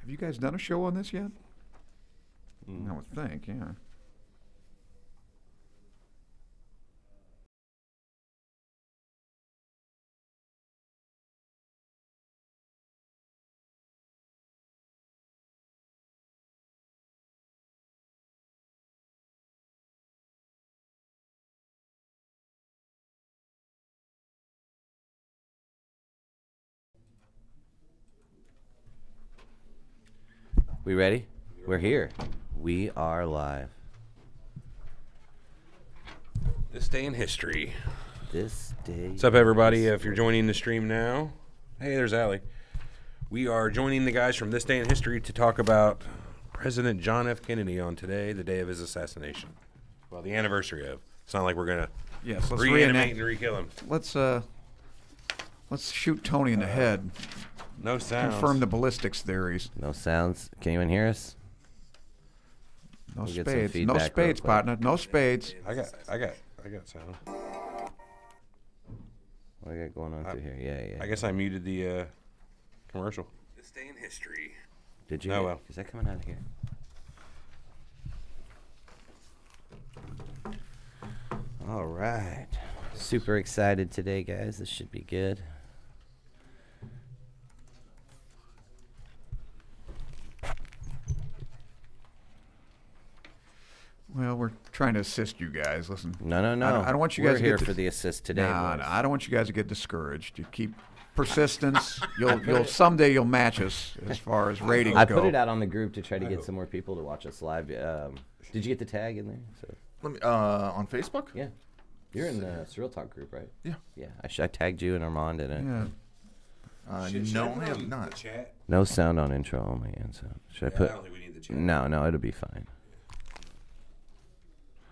Have you guys done a show on this yet? I would think, yeah. We ready? We're here. We are live. This day in history. This day. What's up, everybody? If you're joining the stream now, hey, there's Allie. We are joining the guys from This Day in History to talk about President John F. Kennedy on today, the day of his assassination. Well, the anniversary of. It's not like we're gonna reanimate and re-kill him. Let's shoot Tony in the head. No sounds. Confirm the ballistics theories. No sounds. Can anyone hear us? No We'll spades. No spades, partner. No spades. I got sound. What do I got going on through here? Yeah. I guess I muted the commercial. This day in history. Did you? Oh, well. Is that coming out of here? All right. Super excited today, guys. This should be good. Well, we're trying to assist you guys. Listen. No. I don't want you guys We're to here get for the assist today. No, I don't want you guys to get discouraged. You keep persistence. You'll someday you'll match us as far as ratings go. I put it out on the group to try to get some more people to watch us live. Did you get the tag in there? So. Let me, on Facebook? Yeah. You're in the Surreal Talk group, right? Yeah. Yeah. I tagged you and Armand in it. Yeah. No, I have not. No sound on intro, only and sound. Should I put? I don't think we need the chat. No, it'll be fine.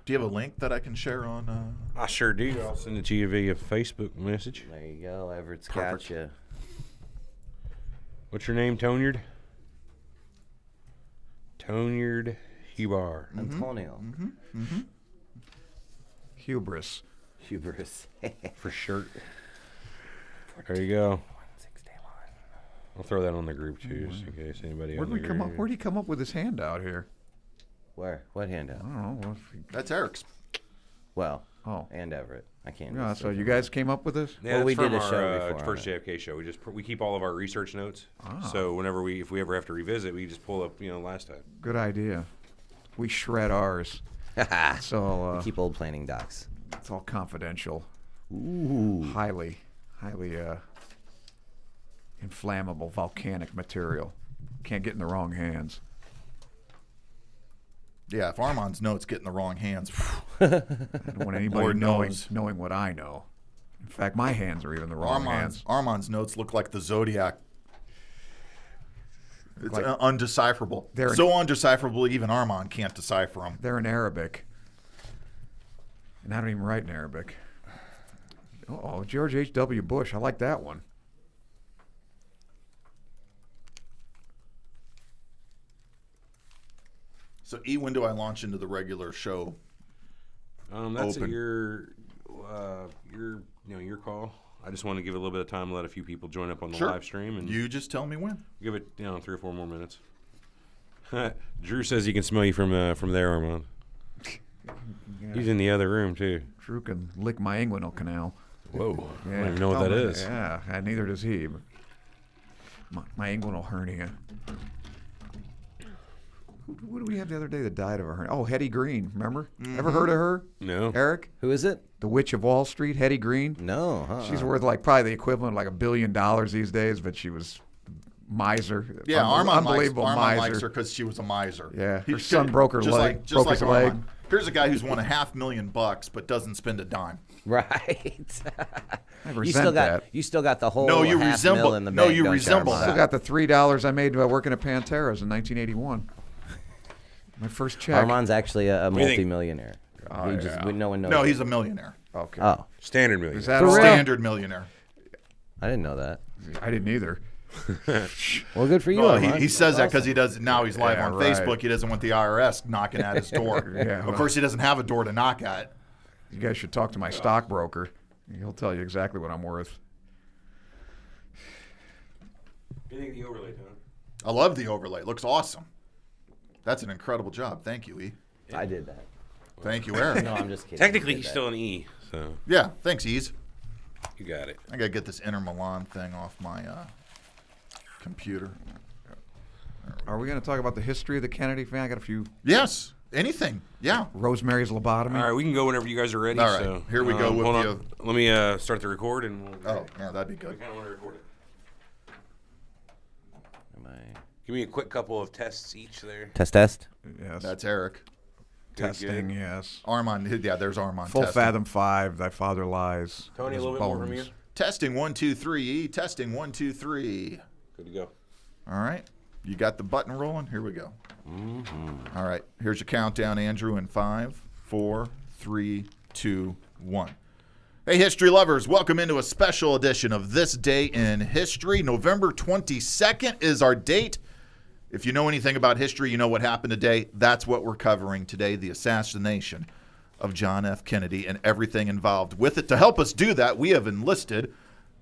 Do you have a link that I can share on? I sure do. I'll send it to you via Facebook message. There you go. Everett's Perfect. got you. What's your name, Tonyard? Tonyard Hubar. Antonio. Hubris. Hubris. For sure. There you go. 161. I'll throw that on the group too, just in case anybody. Where'd he come up with his handout here? Where? What handout? I don't know. That's Eric's. Well, Oh. And Everett. I can't. Yeah, just so say you guys came up with this? Yeah, Well, we it's from did a our, show before first on JFK show. We keep all of our research notes. Ah. So whenever if we ever have to revisit, we just pull up last time. Good idea. We shred ours. it. So Keep old planning docs. it's all confidential. Ooh. Highly inflammable volcanic material. Can't get in the wrong hands. Yeah, if Armand's notes get in the wrong hands. I don't want anybody Lord knows. knowing what I know. In fact, my hands are even the wrong hands. Armand's notes look like the Zodiac. It's Like- undecipherable. They're- So undecipherable, even Armand can't decipher them. They're in Arabic. And I don't even write in Arabic. Oh, George H.W. Bush. I like that one. So, when do I launch into the regular show? That's Open. your call. I just want to give it a little bit of time to let a few people join up on the Sure. live stream, and You just tell me when. give it 3 or 4 more minutes. Drew says he can smell you from there, Armand. He's in the other room too. Drew can lick my inguinal canal. Whoa, I Yeah. don't even know what that is. Yeah, and neither does he. But my inguinal hernia. Who do we have the other day that died of a hernia? Oh, Hetty Green. Remember? Ever heard of her? No. Eric? Who is it? The Witch of Wall Street, Hetty Green. No. She's worth probably the equivalent of like $1 billion these days, but she was miser. Yeah, Armand unbelievable likes miser. her because she was a miser. Yeah, her son broke her just leg. Like, just broke like his leg. Armand. Here's a guy who's won $500,000 but doesn't spend a dime. Right. I you resent still got that. you still got the whole No, you half resemble- mil in the no, bank, you don't resemble Armand? Still got the $3 I made working at Pantera's in 1981. My first check. Armand's actually a do you think? multimillionaire. Oh, yeah. No one knows. No, it. he's a millionaire. Okay. Oh, Standard million. Is that For all? real? Standard millionaire. I didn't know that. I didn't either. Well, good for you, Well, Armand. he says that because he does now. He's live Yeah, on right. Facebook. He doesn't want the IRS knocking at his door. Yeah, Of well. course, he doesn't have a door to knock at. You guys should talk to my stockbroker. He'll tell you exactly what I'm worth. What do you think of the overlay, Tom? I love the overlay. It looks awesome. That's an incredible job. Thank you, E. I did that. Thank you, Eric. No, I'm just kidding. Technically, I did he's that. still an E, so Yeah, thanks, Ease. you got it. I gotta get this Inter Milan thing off my computer. Are we going to talk about the history of the Kennedy family? I got a few. Yes, anything. Yeah. Rosemary's lobotomy. All right, we can go whenever you guys are ready. All right, so, here we go with hold on. the- Let me start the record, and we'll. Oh, yeah, that'd be I good. kind of want to record it. Am I... Give me a quick couple of tests each there. Test. Yes. That's Eric. Good, Testing, good. yes. Armand, yeah, there's Armand. Full testing. Fathom 5, Thy Father Lies. Tony, a His little bit more from bones. you. Testing 1, 2, 3. E. Testing 1, 2, 3. Good to go. All right. You got the button rolling? Here we go. All right. Here's your countdown, Andrew, in 5, 4, 3, 2, 1. Hey, history lovers. Welcome into a special edition of This Day in History. November 22nd is our date. If you know anything about history, you know what happened today. That's what we're covering today, the assassination of John F. Kennedy and everything involved with it. To help us do that, we have enlisted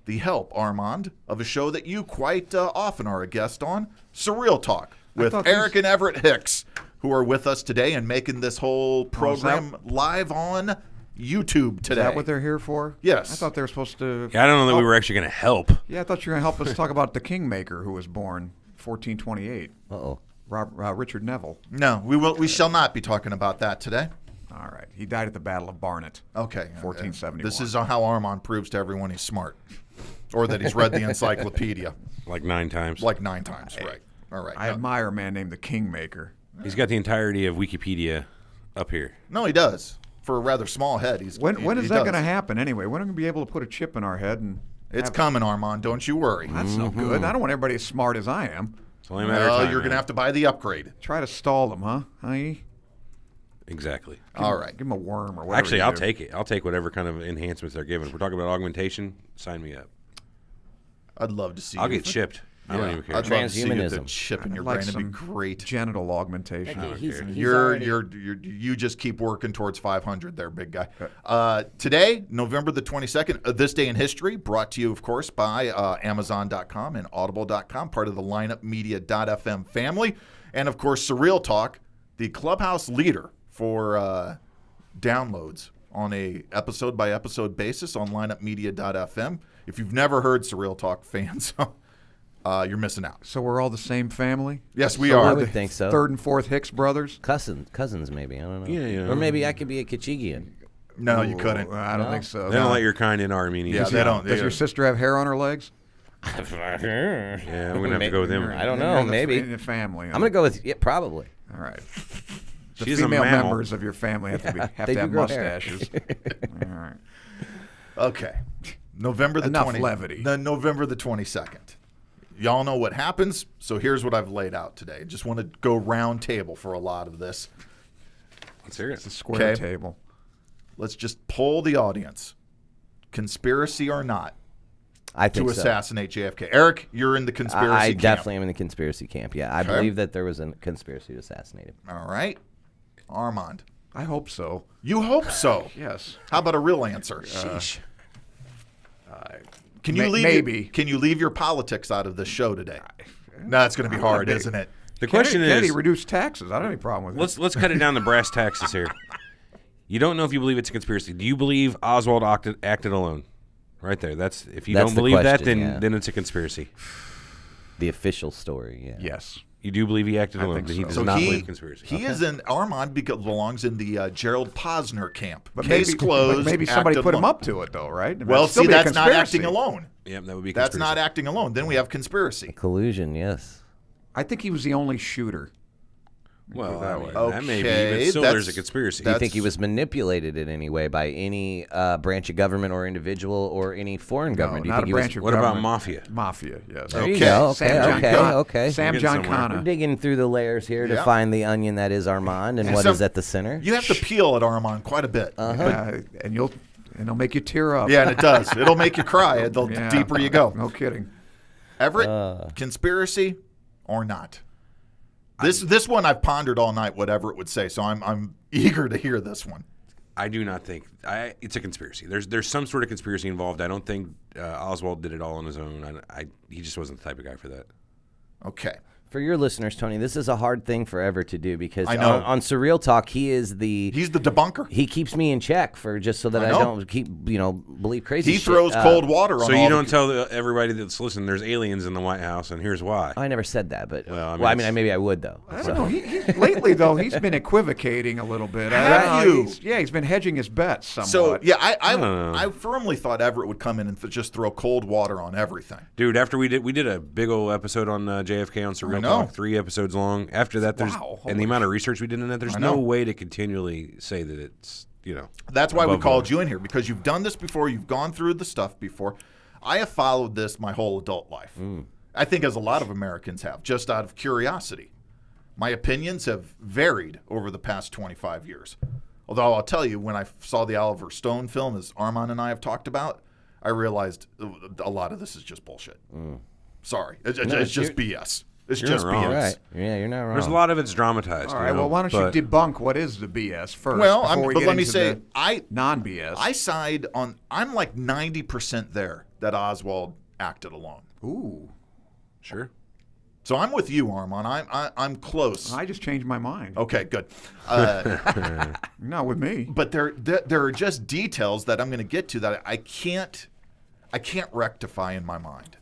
the help, Armand, of a show that you quite often are a guest on, Surreal Talk, with thought Eric these- and Everett Hicks, who are with us today and making this whole program live on YouTube today. Is that what they're here for? Yes. I thought they were supposed to. Yeah, I don't know that we were actually going to help. Yeah, I thought you were going to help us talk about the Kingmaker who was born 1428. Uh-oh. Richard Neville. No, we shall not be talking about that today. All right. He died at the Battle of Barnet. Okay. 1471. This is how Armand proves to everyone he's smart. Or that he's read the encyclopedia Like 9 times. like 9 times. Right. All right. I admire a man named the Kingmaker. He's got the entirety of Wikipedia up here. No, he does. For a rather small head, he's. When he is that does. going to happen anyway? When are we going to be able to put a chip in our head? And It's have- coming, Armand. Don't you worry. That's no good. I don't want everybody as smart as I am. It's only a matter of Well, time. you're going to man. have to buy the upgrade. Try to stall them, huh? Honey? Exactly. All right. Give him a worm or whatever. Actually, you I'll do. take it. I'll take whatever kind of enhancements they're giving. If we're talking about augmentation, sign me up. I'd love to see I'll you. get chipped. I don't even care. I'd love to see you with the Transhumanism. chip in I'd your like brain. It'd be some great. Genital augmentation. You just keep working towards 500 there, big guy. Today, November the 22nd, This Day in History, brought to you, of course, by Amazon.com and Audible.com, part of the lineupmedia.fm family. And, of course, Surreal Talk, the clubhouse leader for downloads on a episode-by-episode basis on lineupmedia.fm. If you've never heard Surreal Talk, fans, you're missing out. So we're all the same family? Yes, we So are. I we're would the think so. Third and fourth Hicks brothers? Cousins, maybe. I don't know. Yeah. Or maybe I could be a Kachigian. No, you couldn't. I don't No? think so. They don't let your kind in Armenia. Yeah, they don't. Does your sister have hair on her legs? Yeah, I'm going to have to go with them. I don't Then know, you're in the- maybe. in the family. I'm going to go with, yeah, probably. All right. The She's a female mammal. members of your family have to they do have grow hair. mustaches. All right. Okay. November the Enough levity. November the 22nd. Y'all know what happens, so here's what I've laid out today. Just want to go round table for a lot of this. Let's hear It's a it. square Okay. table. Let's just poll the audience. Conspiracy or not I to think so. assassinate JFK. Eric, you're in the conspiracy I camp. definitely am in the conspiracy camp. Yeah, I Okay. believe that there was a conspiracy to assassinate him. All right. Armand. I hope so. You hope so. Yes. How about a real answer? Sheesh. Can you leave maybe. Can you leave your politics out of the show today? No, it's going to be hard, isn't it? The question Kennedy is, reduced taxes. I don't have any problem with it. let's cut it down to brass taxes here. You don't know if you believe it's a conspiracy. Do you believe Oswald acted alone? Right there. That's if you That's don't the believe that, question, then yeah. then it's a conspiracy. The official story, yeah. Yes. You do believe he acted alone. think Then he so. does So not believe conspiracy. He is in Armand belongs in the Gerald Posner camp. But Case maybe, closed. but maybe somebody acted put him alone. up to it, though, right? Well, That'd still see, be a that's not conspiracy. acting alone. Yep, that would be a That's conspiracy. not acting alone. Then we have conspiracy. Collusion, yes. I think he was the only shooter. Well, that that, way. that may be, Okay, but still that's- there's a conspiracy. Do you think he That's- was manipulated in any way by any branch of government or individual or any foreign government? Do you not think a he was branch of What about government. mafia? Mafia, yes. There you Okay. go. Sam Okay, John okay, Connor. okay. Sam We're getting John somewhere. Connor. Digging through the layers here to Yeah. find the onion that is Armand and what some- is at the center. You have to peel at Armand quite a bit. And it'll make you tear up. Yeah, and it does. It'll make you cry the Yeah. deeper you go. No kidding. Everett, conspiracy or not? This one I've pondered all night, whatever it would say. So I'm eager to hear this one. I do not think it's a conspiracy. There's some sort of conspiracy involved. I don't think Oswald did it all on his own. He just wasn't the type of guy for that. Okay. For your listeners, Tony, this is a hard thing forever to do because I know. on Surreal Talk, he's the debunker. He keeps me in check for just so that I don't keep believe crazy. He shit. throws cold water on. So you don't tell everybody that's listening there's aliens in the White House, and here's why. I never said that, but Well, I mean, maybe I would though. I don't know. Lately, though, he's been equivocating a little bit. Have you? He's been hedging his bets somewhat. So yeah, I firmly thought Everett would come in and just throw cold water on everything. Dude, after we did a big old episode on JFK on Surreal Talk, 3 episodes long. After that, and the amount of research we did in that, there's no way to continually say that it's That's why we called you in here, because you've done this before. You've gone through the stuff before. I have followed this my whole adult life. I think as a lot of Americans have, just out of curiosity. My opinions have varied over the past 25 years. Although I'll tell you, when I saw the Oliver Stone film, as Armand and I have talked about, I realized a lot of this is just bullshit. Sorry. It's just BS. It's just wrong. BS. Right. Yeah, you're not wrong. There's a lot of it's dramatized. All right, well, why don't you debunk what is the BS first? Well, before but let me say, non-BS. I side on. I'm like 90% there that Oswald acted alone. Ooh, Sure. So I'm with you, Armand. I'm close. I just changed my mind. Okay, good. Not with me. But there are just details that I'm going to get to that I can't rectify in my mind.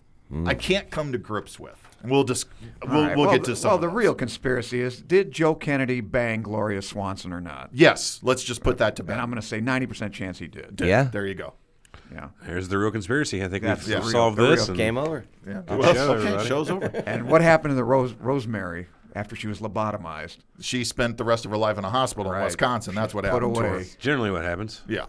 I can't come to grips with. And we'll get to some. Well, the real conspiracy is: did Joe Kennedy bang Gloria Swanson or not? Yes. Let's just put that to bed. And I'm going to say 90% chance he did. Yeah. There you go. Yeah. There's the real conspiracy. I think That's we've the solved real- the this. real and Game over. Yeah. Good Well, show, okay, everybody. show's over. And what happened to the Rosemary after she was lobotomized? She spent the rest of her life in a hospital in Right. Wisconsin. That's what Put happened to her. away. Generally, what happens? Yeah.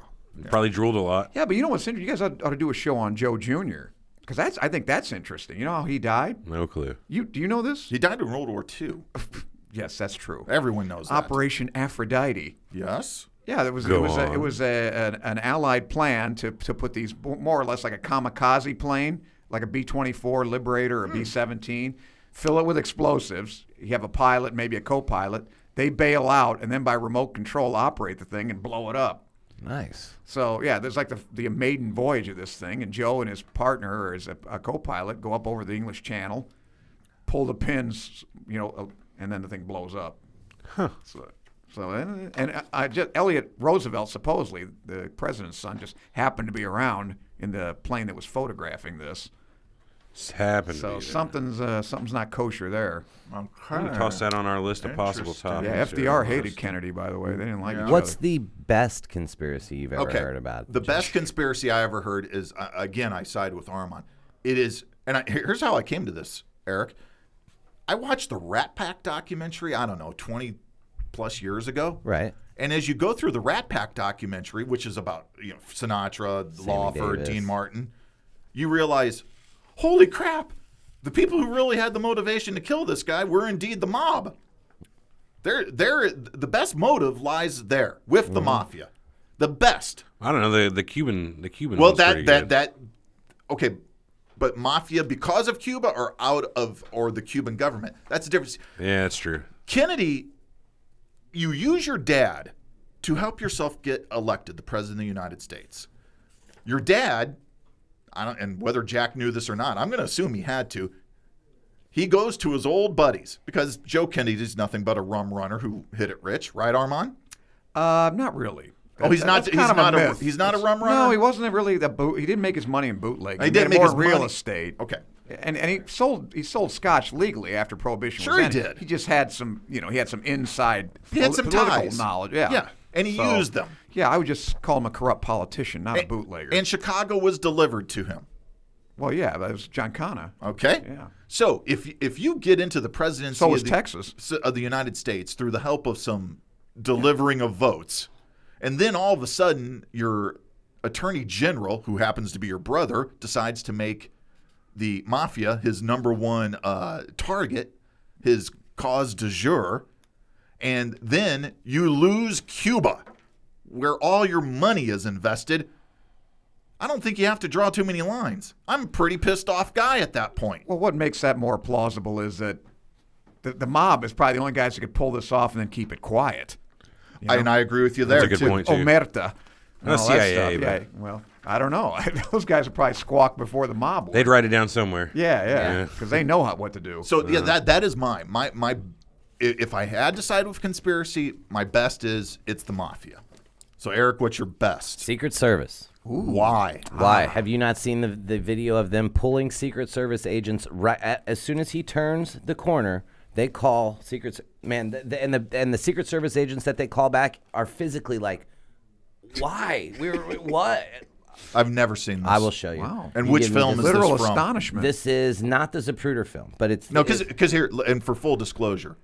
Probably drooled a lot. Yeah, but you know what's interesting? You guys ought to do a show on Joe Jr. Because I think that's interesting. You know how he died? No clue. Do you know this? He died in World War II. Yes, that's true. Everyone knows that. Operation Aphrodite. Yes. Yeah, it was an Allied plan to put these more or less like a kamikaze plane, like a B-24 Liberator or a B-17, fill it with explosives. You have a pilot, maybe a co-pilot. They bail out and then by remote control operate the thing and blow it up. Nice. So yeah, there's like the maiden voyage of this thing, and Joe and his partner or his a co-pilot go up over the English Channel, pull the pins, and then the thing blows up. Huh. So Elliot Roosevelt, supposedly the president's son, just happened to be around in the plane that was photographing this. Just happened So to be something's not kosher there. I'm going to toss that on our list of possible Interesting. topics. Yeah, FDR hated Kennedy, by the way. They didn't like each What's other. the best conspiracy you've ever heard about? The best conspiracy I ever heard is, again, I side with Armand. It is, and here's how I came to this, Eric. I watched the Rat Pack documentary, 20 plus years ago. Right. And as you go through the Rat Pack documentary, which is about Sinatra, Lawford, Davis. Dean Martin, you realize, holy crap, the people who really had the motivation to kill this guy were indeed the mob. The best motive lies with the mafia. The best. I don't know the Cuban. Well, one's pretty good. Okay, but mafia because of Cuba or the Cuban government. That's the difference. Yeah, that's true. Kennedy, you use your dad to help yourself get elected the president of the United States. Your dad, and whether Jack knew this or not, I'm going to assume he had to. He goes to his old buddies because Joe Kennedy is nothing but a rum runner who hit it rich, right, Armand? Not really. He's not a rum runner? No, he wasn't really he didn't make his money in bootlegging. He didn't made make more his real money. estate. Okay. And he sold scotch legally after Prohibition Sure was he ended. did. He just had some, he had some inside He had some political ties. knowledge. Yeah. Yeah, and he used them. Yeah, I would just call him a corrupt politician, not a bootlegger. And Chicago was delivered to him. Well, yeah, that was John Connor. Okay. Yeah. So if you get into the presidency So was Texas. of the United States through the help of some delivering of votes, and then all of a sudden your attorney general, who happens to be your brother, decides to make the mafia his number one target, his cause du jour, and then you lose Cuba, where all your money is invested. I don't think you have to draw too many lines. I'm a pretty pissed off guy at that point. Well, what makes that more plausible is that the mob is probably the only guys that could pull this off and then keep it quiet. And I agree with you there, That's a good too. point, too. Omerta. The and all that CIA, stuff. Yeah, but- well, I don't know. Those guys would probably squawk before the mob would. They'd write it down somewhere. Yeah, because they know what to do. So yeah, that is mine. My if I had to side with conspiracy, my best is it's the mafia. So Eric, what's your best? Secret Service. Ooh. Why? Why? Have you not seen the video of them pulling Secret Service agents as soon as he turns the corner? They call and the Secret Service agents that they call back are physically like, why? What? I've never seen this. I will show you. Wow. And which film is literal this from? astonishment. This is not the Zapruder film, but it's No, because here, and for full disclosure,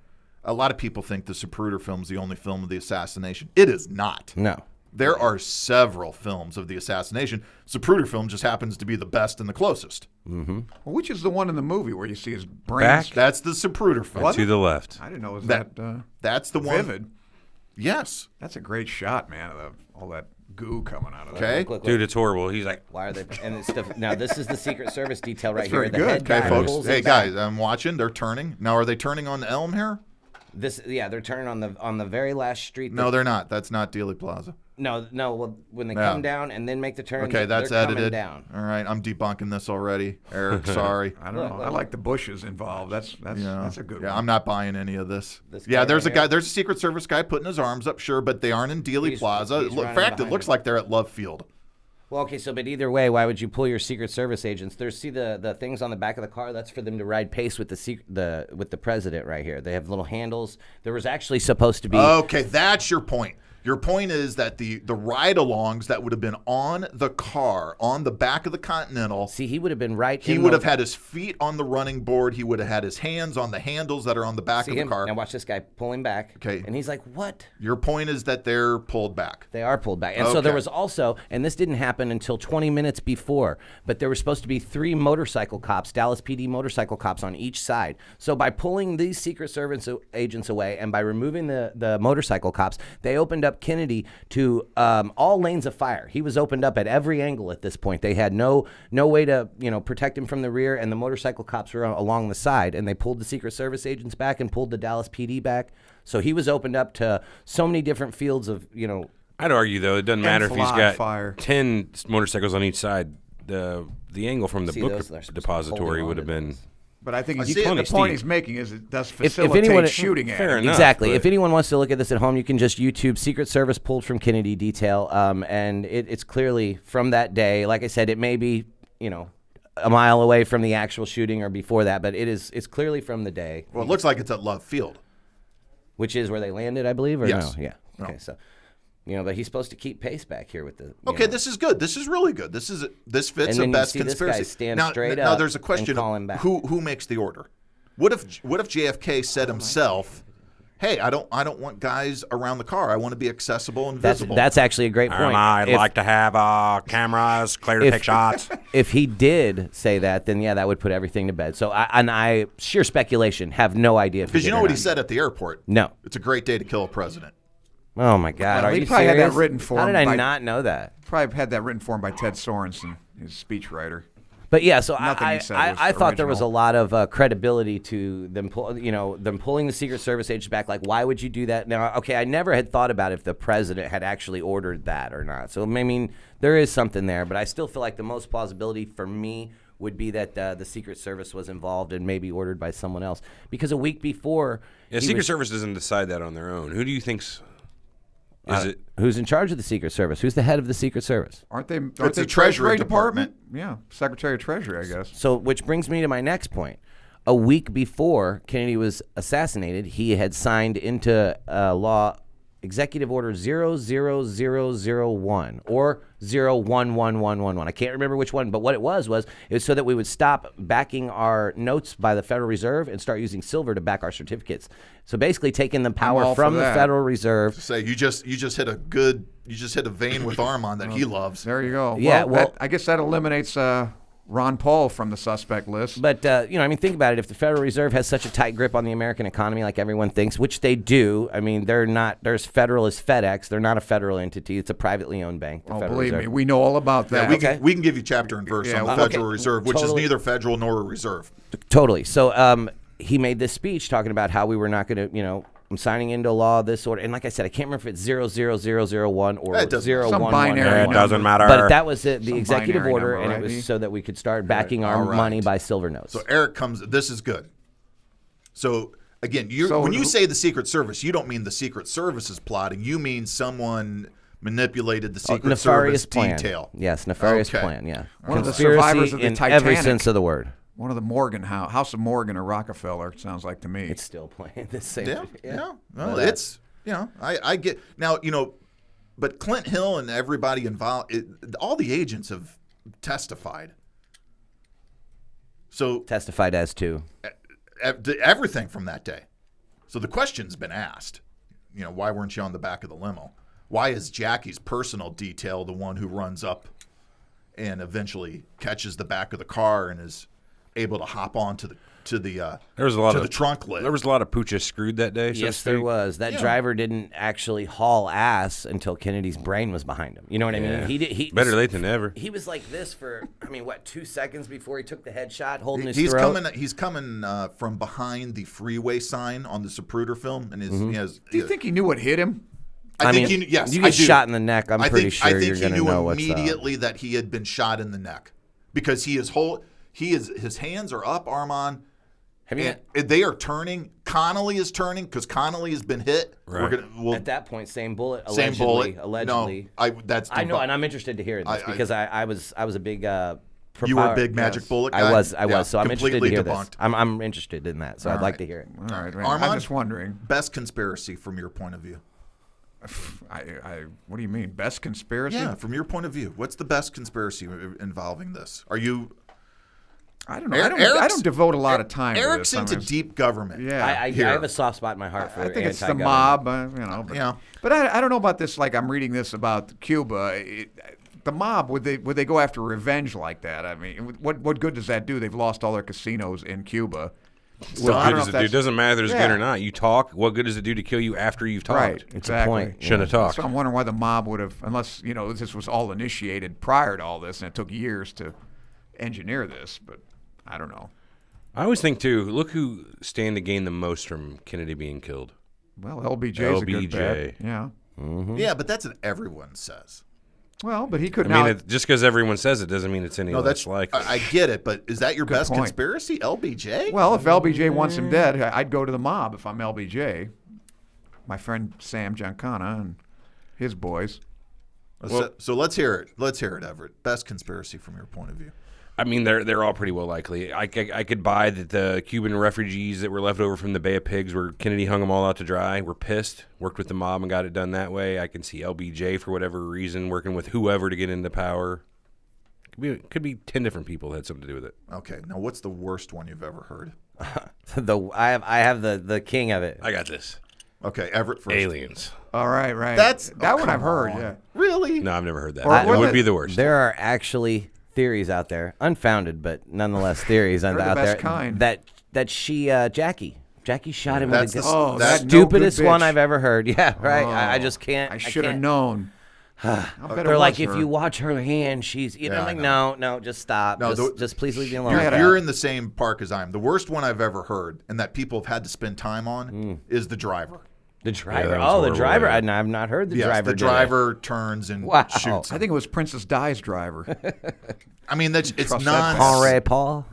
a lot of people think the Zapruder film is the only film of the assassination. It is not. No. There are several films of the assassination. Zapruder film just happens to be the best and the closest. Well, which is the one in the movie where you see his brains? Back? That's the Zapruder film. To the left. I didn't know it was That- that That's the one. vivid. Yes. That's a great shot, man, of all that goo coming out of that. Okay. Look. Dude, it's horrible. He's like, Why are they? And it's stuff. Now this is the Secret Service detail right That's here. very The good. head Okay, guy folks. pulls Hey, it back. guys, I'm watching. They're turning. Now, are they turning on the Elm here? They're turning on the very last street. No, they're not. That's not Dealey Plaza. No. Well, when they Yeah. come down and then make the turn, Okay, that's they're coming edited. down. All right, I'm debunking this already. Eric, sorry. I don't know. I like the bushes involved. That's a good Yeah, one. I'm not buying any of this. This Yeah, guy there's right a guy. here? There's a Secret Service guy putting his arms up, sure, but they aren't in Dealey Plaza. he's In running fact, it behind looks him. like they're at Love Field. Well, okay, but either way, why would you pull your Secret Service agents? See the things on the back of the car. That's for them to ride pace with the president right here. They have little handles. There was actually supposed to be. Okay, that's your point. Your point is that the ride-alongs that would have been on the car, on the back of the Continental, See, he would have been right. he in would the- have had his feet on the running board. He would have had his hands on the handles that are on the back See of the him? car. Now watch this guy pulling back. Okay. And he's like, "What?" Your point is that they're pulled back. They are pulled back. And so there Okay. was also, and this didn't happen until 20 minutes before, but there were supposed to be 3 motorcycle cops, Dallas PD motorcycle cops on each side. So by pulling these Secret Service agents away and by removing the motorcycle cops, they opened up Kennedy to all lanes of fire. He was opened up at every angle at this point. They had no way to protect him from the rear, and the motorcycle cops were along the side, and they pulled the Secret Service agents back and pulled the Dallas PD back. So he was opened up to so many different fields of I'd argue, though, it doesn't matter if he's got fire. 10 motorcycles on each side. The angle from the See, book those are depository holding would have onto been. those. But I think I the see it. point Plenty he's steep. making is it does If facilitate anyone- shooting at Fair him. enough. Exactly. but- If anyone wants to look at this at home, you can just YouTube Secret Service pulled from Kennedy detail, and it's clearly from that day. Like I said, it may be a mile away from the actual shooting or before that, but it's clearly from the day, Well, it looks like it's at Love Field. which is where they landed, I believe, or Yes. no? Yeah. No. Okay, so but he's supposed to keep pace back here with the. Okay, this is good. This is really good. This fits And a then you best see this conspiracy. guy stand now, straight now up there's a and question: call him back. who makes the order? What if JFK said himself, "Hey, I don't want guys around the car. I want to be accessible and visible." That's actually a great point. I'd If- like to have cameras clear to if- take shots. If he did say that, then yeah, that would put everything to bed. So I sheer speculation, have no idea. Because you know what he said at the airport? No. It's a great day to kill a president. Oh my God! Well, Are he you probably had that serious? written for How him did I by- not know that? Probably had that written for him by Ted Sorensen, his speechwriter. But yeah, so Nothing I he said was I thought there was a original. lot of credibility to them, them pulling the Secret Service agents back. Like, why would you do that? Now, okay, I never had thought about if the president had actually ordered that or not. So I mean, there is something there, but I still feel like the most plausibility for me would be that the Secret Service was involved and maybe ordered by someone else. Because a week before, Yeah, he Secret was- Service doesn't decide that on their own. Who do you think's? Is it? who's in charge of the Secret Service? Who's the head of the Secret Service? Aren't they? Aren't It's they the Treasury Department? Yeah, Secretary of Treasury, I guess. So, which brings me to my next point. A week before Kennedy was assassinated, he had signed into law Executive Order 00001 or 011111. I can't remember which one, but what it was so that we would stop backing our notes by the Federal Reserve and start using silver to back our certificates. So basically taking the all power for from the that. Federal Reserve. Say you just hit a vein with Armand that he loves. There you go. Yeah, well- I guess that eliminates Ron Paul from the suspect list. But, think about it. If the Federal Reserve has such a tight grip on the American economy like everyone thinks, which they do, I mean, they're as federal as FedEx. They're not a federal entity. It's a privately owned bank. The Federal Believe Reserve. me, we know all about Yeah, that. we can give you chapter and verse Yeah, on the okay. Federal Reserve, which Totally. is neither federal nor a reserve. Totally. So he made this speech talking about how we were not going to, I'm signing into law this order. And like I said, I can't remember if it's 00001 or It doesn't- 0111. binary It doesn't matter. But that was the Some executive binary order, number, and it right? was so that we could start backing our All right. money by silver notes. So Eric comes. This is good. So again, So when you who- say the Secret Service, you don't mean the Secret Service is plotting. You mean someone manipulated the Secret nefarious Service plan. detail. Yes, nefarious Okay. plan. Yeah, One of the Conspiracy survivors of the in Titanic. every sense of the word. One of the Morgan House of Morgan or Rockefeller. It sounds like to me. It's still playing the same. Yeah. Well, But, it's I get now. But Clint Hill and everybody involved, all the agents have testified. So testified as to. everything from that day. So the question's been asked. Why weren't you on the back of the limo? Why is Jackie's personal detail the one who runs up and eventually catches the back of the car and is able to hop on to the There was a lot of trunk lid? There was a lot of pooches screwed that day. So to Yes, there speak. was. That driver didn't actually haul ass until Kennedy's brain was behind him. You know what I mean? He Better late than never. He was like this for 2 seconds before he took the headshot, holding his He's throat. coming from behind the freeway sign on the Zapruder film, and he has. Do you think he knew what hit him? I think mean, yes, you I get do. shot in the neck. I'm pretty I sure think you're he going to knew know what's immediately that he had been shot in the neck because his hands are up, arm on. And they are turning. Connolly is turning because Connolly has been hit. Right. at that point, same bullet. Same Allegedly, bullet. Allegedly. No, I know, and I'm interested to hear this because I was a big. You were a big Magic Bullet guy? I was. Yeah, So I'm interested to completely hear debunked. this. I'm interested in that. So I'd like to hear it. All right, Armand? I'm just wondering. Best conspiracy from your point of view. What do you mean? Best conspiracy? Yeah, from your point of view, what's the best conspiracy involving this? Are you? I don't know. I don't devote a lot of time Eric's to this. into deep government. Yeah. I here. have a soft spot in my heart for I think it's the anti-government. mob, But, Yeah. But I don't know about this. Like I'm reading this about Cuba. The mob would they go after revenge like that? I mean, what good does that do? They've lost all their casinos in Cuba. What I good don't know does if it do? It that's- doesn't matter if there's Yeah. good or not. You talk. What good does it do to kill you after you've talked? Right, exactly. point. Shouldn't have talked. So I'm wondering why the mob would have, unless this was all initiated prior to all this, and it took years to engineer this. But I don't know. I always think too. Look who stand to gain the most from Kennedy being killed. Well, LBJ's a good bet. Yeah. Yeah, but that's what everyone says. Well, but he could I now. mean, just because everyone says it doesn't mean it's any No, less that's likely. I get it, but is that your best point. conspiracy, LBJ? Well, if LBJ wants him dead, I'd go to the mob if I'm LBJ. My friend Sam Giancana and his boys. So let's hear it. Let's hear it, Everett. Best conspiracy from your point of view. I mean, they're all pretty well likely. I could buy that the Cuban refugees that were left over from the Bay of Pigs, where Kennedy hung them all out to dry, were pissed, worked with the mob and got it done that way. I can see LBJ, for whatever reason, working with whoever to get into power. Could be 10 different people that had something to do with it. Okay, now what's the worst one you've ever heard? I have the king of it. I got this. Okay, Everett first. Aliens. All right, right. That's that one come I've heard. on. Yeah. Really? No, I've never heard that. Or It what would the- be the worst. There are actually theories out there, unfounded but nonetheless theories They're the out best there kind. that Jackie shot him with That's a the gun. Oh, that's that no good Stupidest one bitch. I've ever heard. Yeah, right. Oh, I just can't. I should have can't. known. I'll bet it They're like, was if her. you watch her hand, she's. Yeah, I'm I like, no, just stop. No, just please leave me alone. You're in the same park as I am. The worst one I've ever heard, and that people have had to spend time on, is the driver. The driver. that was Oh, the horrible, driver. yeah. I've not heard the Yes, driver. the did it. driver turns and Wow. shoots. I think it was Princess Di's driver. I mean, it's Trust that nonsense Henri Paul.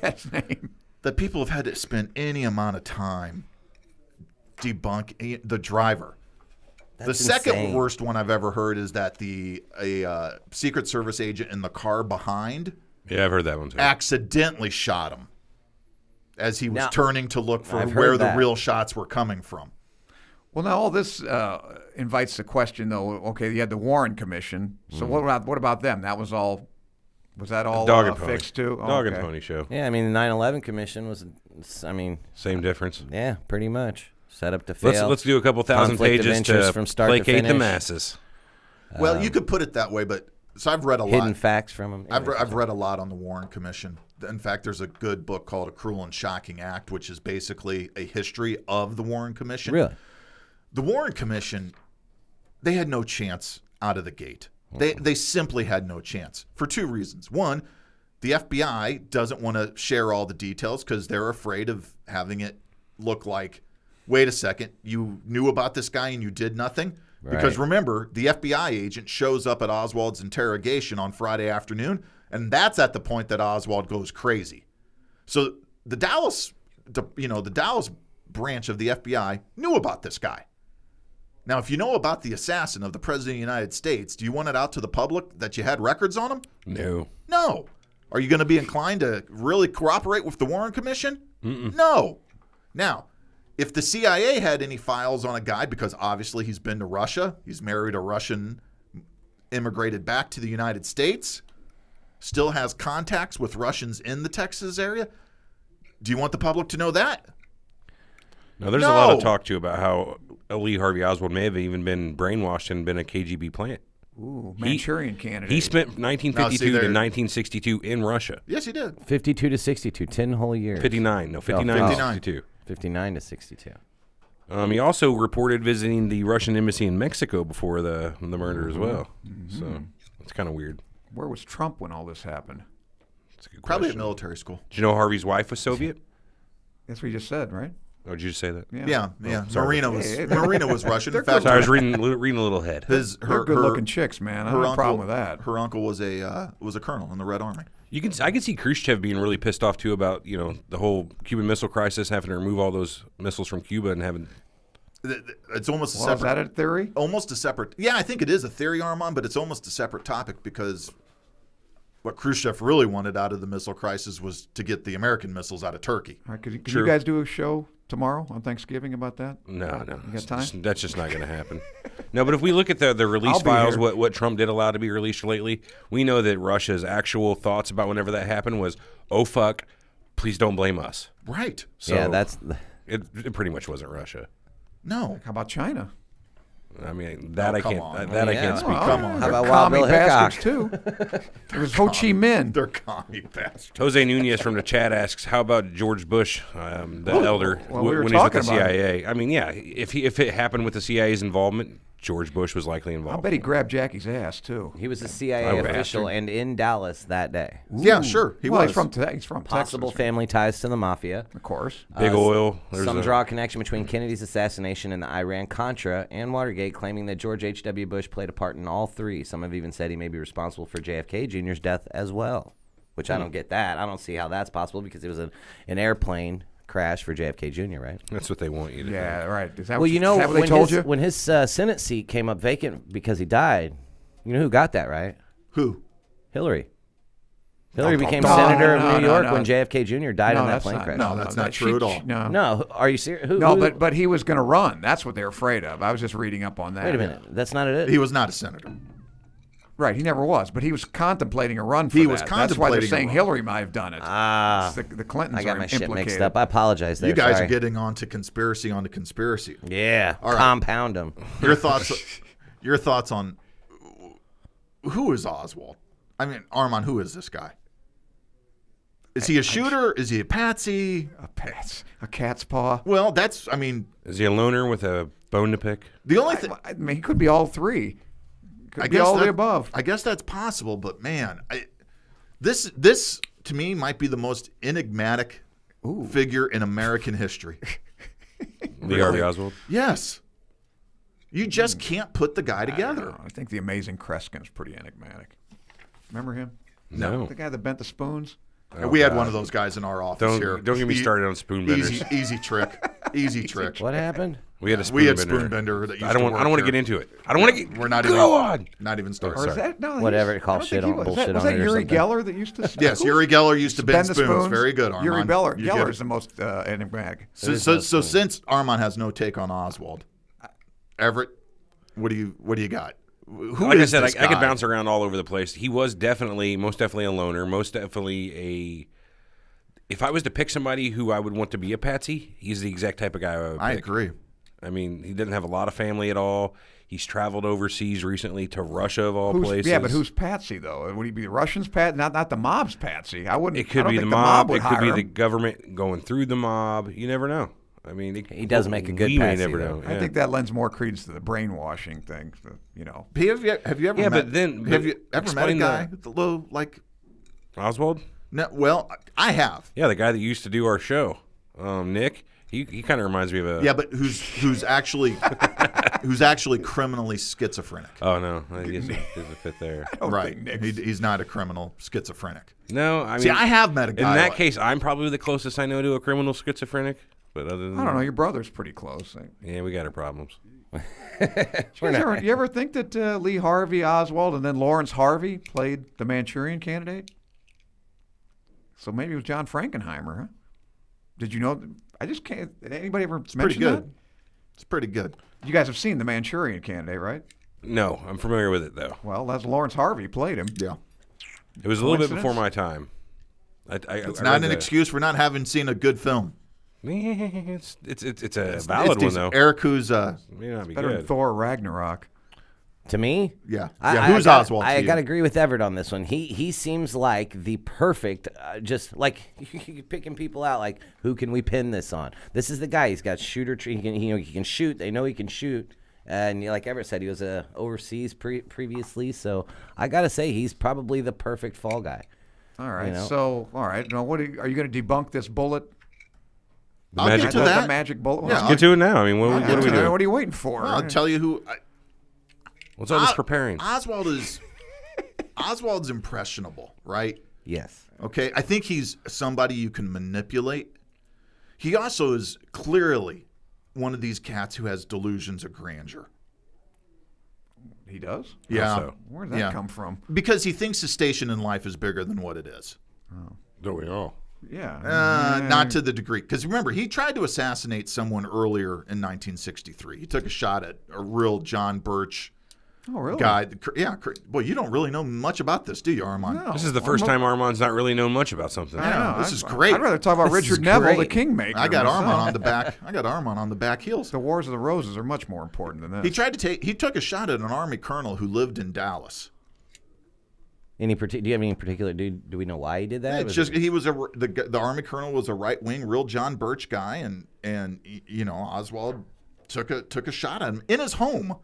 That's his name. that people have had to spend any amount of time debunk the driver. The That's second insane. worst one I've ever heard is that a Secret Service agent in the car behind Yeah, I've heard that one too. accidentally shot him as he was Now, turning to look for I've heard where the that. real shots were coming from. Well, now all this invites the question, though. Okay, you had the Warren Commission. So what about them? That was all. Was that all Dog and pony. fixed too? Oh, Dog and okay. pony show. Yeah, I mean, the 9/11 Commission was. I mean, Same difference. yeah, pretty much set up to fail. Let's do a couple thousand Conflict of pages interest to from start to placate the finish. masses. Well, you could put it that way, but so I've read a Hidden lot. facts from them. I've read a lot on the Warren Commission. In fact, there's a good book called A Cruel and Shocking Act, which is basically a history of the Warren Commission. Really? The Warren Commission, they had no chance out of the gate. They simply had no chance for two reasons. One, the FBI doesn't want to share all the details because they're afraid of having it look like wait a second, you knew about this guy and you did nothing? Because remember, the FBI agent shows up at Oswald's interrogation on Friday afternoon, and that's at the point that Oswald goes crazy. So the Dallas branch of the FBI knew about this guy. Now, if you know about the assassin of the President of the United States, do you want it out to the public that you had records on him? No. No. Are you going to be inclined to really cooperate with the Warren Commission? No. Now, if the CIA had any files on a guy, because obviously he's been to Russia, he's married a Russian, immigrated back to the United States, still has contacts with Russians in the Texas area, do you want the public to know that? No, there's a lot of talk, too, about how Lee Harvey Oswald may have even been brainwashed and been a KGB plant. Ooh, Manchurian candidate. He spent 1952 to 1962 in Russia. Yes, he did. 52 to 62, 10 whole years. 59 to 62. 59 to 62. He also reported visiting the Russian embassy in Mexico before the murder as well. So it's kind of weird. Where was Trump when all this happened? That's a good Probably question. at military school. Did you know Harvey's wife was Soviet? That's what you just said, right? Oh, did you just say that? Yeah. sorry. Marina was Russian. In fact, So I was reading a little ahead. They're good-looking chicks, man. I don't have a problem with that. Her uncle was a colonel in the Red Army. I can see Khrushchev being really pissed off too about the whole Cuban Missile Crisis, having to remove all those missiles from Cuba and having. It's almost a Well, separate. is that a theory? Almost a separate. Yeah, I think it is a theory, Armand, but it's almost a separate topic because what Khrushchev really wanted out of the missile crisis was to get the American missiles out of Turkey. All right, can you guys do a show tomorrow on Thanksgiving about that? No. You got time? That's just not going to happen. No, but if we look at the release I'll be files, here. what Trump did allow to be released lately, we know that Russia's actual thoughts about whenever that happened was, "Oh fuck, please don't blame us." Right. So Yeah, that's it. Pretty much wasn't Russia. No. How about China? I mean that I come can't. on. I can't speak. Come on. How about They're Wild commie Bill Hickok? bastards too. It was Ho Chi Minh. They're commie bastards. Jose Nunez from the chat asks, "How about George Bush, the elder, well, we were when he's with the talking about CIA?" I mean, yeah, if it happened with the CIA's involvement, George Bush was likely I involved. bet he grabbed Jackie's ass too. He was a CIA would official and in Dallas that day. Yeah, sure. He Well, was. he's from Possible Texas, family ties to the mafia. of course. Big oil. Some draw a connection between Kennedy's assassination and the Iran-Contra and Watergate, claiming that George H.W. Bush played a part in all three. Some have even said he may be responsible for JFK Jr.'s death as well, which I don't get that. I don't see how that's possible because it was an airplane crash for JFK Jr., right? That's what they want you to do. Yeah, right. Is that Well, what you know, is that what they told you? when his Senate seat came up vacant because he died, you know who got that, right? Who? Hillary. Hillary became no, senator no, of New no, York no. when JFK Jr. died in that plane crash. No, that's not true at all. No, No, are you serious? but he was going to run. That's what they're afraid of. I was just reading up on that. Wait a minute. That's not it. He was not a senator. Right, he never was, but he was contemplating a run for He that. was That's why they're contemplating a saying run. Hillary might have done it. Ah. The Clintons I got are my shit implicated. mixed up. I apologize there. You guys sorry. are getting on to conspiracy onto conspiracy. Yeah, All right. compound them. Your thoughts on who is Oswald? I mean, Armand, who is this guy? Is he a shooter? Is he a patsy? A cat's paw. Well, that's, I mean, Is he a loner with a bone to pick? the only thing. I mean, he could be all three. Could I be guess all the that- above. I guess that's possible, but man, this to me might be the most enigmatic figure in American history. Lee Harvey Oswald? Yes. You just can't put the guy together. I think the Amazing Kreskin's pretty enigmatic. Remember him? No. The guy that bent the spoons? We had one of those guys in our office here. Don't get me started on spoon benders. Easy trick. Easy trick. What happened? We had a spoon We had bender. spoon bender that used I don't to want. I work don't want to here. get into it. I don't want to get. We're not Go even. on. Not even started. Or is that no? Whatever, he's- it calls I don't shit think on he bullshit Was on that it or Uri something. Geller that used to? Yes, Uri Geller used to bend the spoons. Very good, Armand. Uri Geller. You get Geller it. is the most enigmatic. So since Armand has no take on Oswald, Everett, what do you got? Who Like I is said, this I could guy? bounce around all over the place. He was most definitely a loner, most definitely a. If I was to pick somebody who I would want to be a patsy, he's the exact type of guy I would pick. I agree. I mean, he didn't have a lot of family at all. He's traveled overseas recently to Russia, of all places. Yeah, but who's Patsy though? Would he be the Russians' Patsy? Not the mob's Patsy. I wouldn't. It could I don't be think the mob. would It could be hire the him. government going through the mob. You never know. I mean, He does make a good we may patsy, never though. know. I yeah. think that lends more credence to the brainwashing thing. You know. Have you ever Yeah, met, but then- have you ever met a explain guy the- with a little like Oswald. no, well, I have. Yeah, the guy that used to do our show, Nick. He kind of reminds me of a. Yeah, but who's actually criminally schizophrenic. Oh no, he doesn't fit there. Right. He's not a criminal schizophrenic. No, I mean, see, I have met a guy. In that case, I'm probably the closest I know to a criminal schizophrenic. But other than I don't know, your brother's pretty close. Yeah, we got our problems. You ever think that Lee Harvey Oswald and then Lawrence Harvey played the Manchurian Candidate? So maybe it was John Frankenheimer, huh? Did you know? I just can't. Did anybody ever mention pretty good. that? It's pretty good. You guys have seen the Manchurian Candidate, right? No, I'm familiar with it though. Well, that's Lawrence Harvey played him. Yeah. It was a little bit before my time. It's not an excuse for not having seen a good film. It's a valid one though. Eric, who's may not be Better good. than Thor Ragnarok. To me, yeah. Who's Oswald? I got to agree with Everett on this one. He seems like the perfect, just like picking people out. Like, who can we pin this on? This is the guy. He's got shooter. He can shoot. They know he can shoot. And like Everett said, he was overseas previously. So I got to say, he's probably the perfect fall guy. All right. You know? So, all right. Now, are you going to debunk this bullet? I'll get to that. The magic bullet. Yeah, Let's get to it now. I mean, what do we do? What are you waiting for? Well, I'll tell you who. What's all this preparing? Oswald's impressionable, right? Yes. Okay. I think he's somebody you can manipulate. He also is clearly one of these cats who has delusions of grandeur. He does? Yeah. So. Where did that come from? Because he thinks his station in life is bigger than what it is. Don't we all? Yeah. Not to the degree. Because remember, he tried to assassinate someone earlier in 1963. He took a shot at a real John Birch guy. Yeah. Boy, you don't really know much about this, do you, Armand? No. This is the first time Armand's not really known much about something. I know. This is great. I'd rather talk about Richard Neville, the Kingmaker. I got myself. Armand on the back. I got Armand on the back heels. The Wars of the Roses are much more important than this. He took a shot at an Army colonel who lived in Dallas. Do you have any particular? Do we know why he did that? It's just he was the Army colonel was a right wing, real John Birch guy, and Oswald took a shot at him in his home.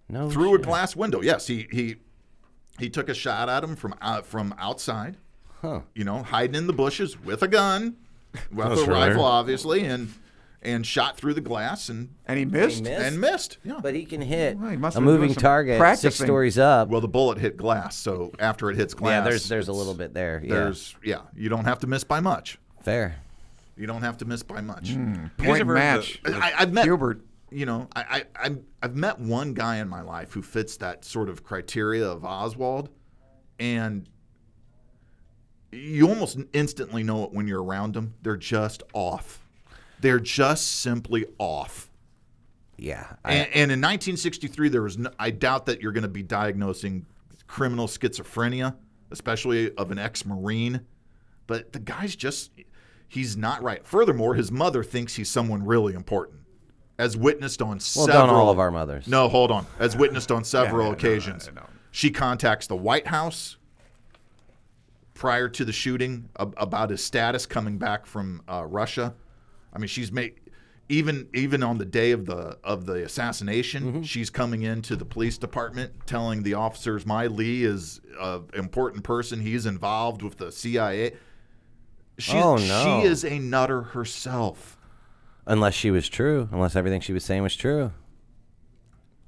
No, through a glass window. Yes, he took a shot at him from outside. Huh. Hiding in the bushes with a gun, with a rifle, obviously, and shot through the glass and he missed. And missed. Yeah. But he can hit Well, he must a have been moving doing some target practicing. 6 stories up. Well, the bullet hit glass, so after it hits glass, there's a little bit there. Yeah. You don't have to miss by much. Fair. You don't have to miss by much. Point match. I've met Hubert. I've met one guy in my life who fits that sort of criteria of Oswald, and you almost instantly know it when you're around them. They're just off. They're just simply off. Yeah. And in 1963, there was I doubt that you're going to be diagnosing criminal schizophrenia, especially of an ex-Marine. But the guy's he's not right. Furthermore, his mother thinks he's someone really important. As witnessed on several... Well, don't all of our mothers. No, hold on. As witnessed on several occasions. No. She contacts the White House prior to the shooting about his status coming back from Russia. I mean, she's made... Even on the day of the assassination, she's coming into the police department telling the officers, my Lee is an important person. He's involved with the CIA. She is a nutter herself. Unless she was true. Unless everything she was saying was true.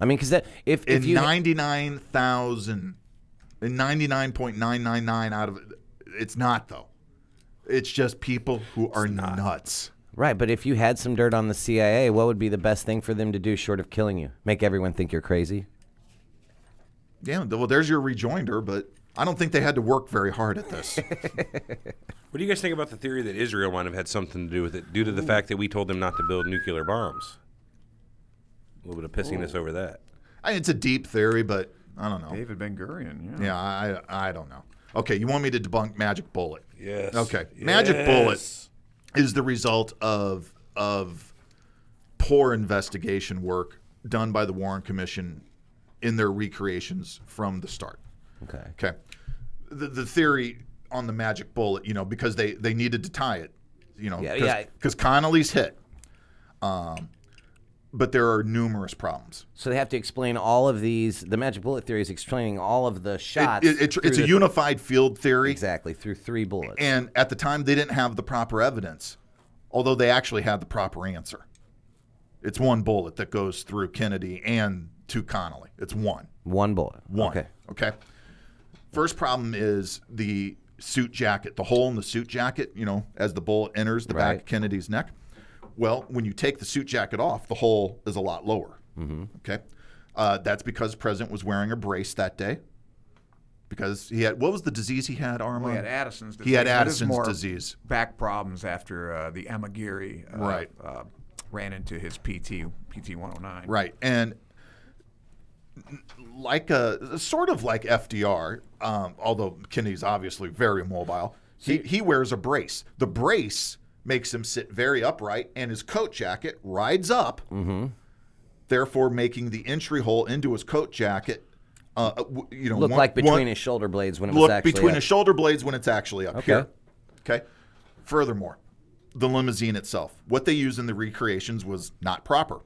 I mean, because if you 99,000, in 99.999 out of it, it's not though. It's just people who are nuts. Right, but if you had some dirt on the CIA, what would be the best thing for them to do short of killing you? Make everyone think you're crazy? Yeah, well, there's your rejoinder, but I don't think they had to work very hard at this. What do you guys think about the theory that Israel might have had something to do with it due to the fact that we told them not to build nuclear bombs? A little bit of pissiness over that. It's a deep theory, but I don't know. David Ben-Gurion, yeah. Yeah, I don't know. Okay, you want me to debunk Magic Bullet? Yes. Okay. Yes. Magic Bullet is the result of poor investigation work done by the Warren Commission in their recreations from the start. Okay. The theory on the Magic Bullet, because they needed to tie it, because Connolly's hit. But there are numerous problems. So they have to explain all of these. The Magic Bullet theory is explaining all of the shots. It's a unified field theory. Exactly, through 3 bullets. And at the time, they didn't have the proper evidence although they actually had the proper answer. It's one bullet that goes through Kennedy and to Connally. It's one. One bullet. One. Okay. First problem is the suit jacket, the hole in the suit jacket, as the bullet enters the back of Kennedy's neck. Well, when you take the suit jacket off, the hole is a lot lower. Okay. That's because the president was wearing a brace that day. Because he had, what was the disease he had, Armand? Well, he had Addison's disease. He had Addison's disease. Back problems after the Emma Geary ran into his PT 109. Right. And sort of like FDR, although Kennedy's obviously very mobile, he wears a brace. The brace makes him sit very upright, and his coat jacket rides up, therefore making the entry hole into his coat jacket look like between his shoulder blades when it was actually between up. his shoulder blades when it's actually up here. Okay. Furthermore, the limousine itself, what they use in the recreations was not proper.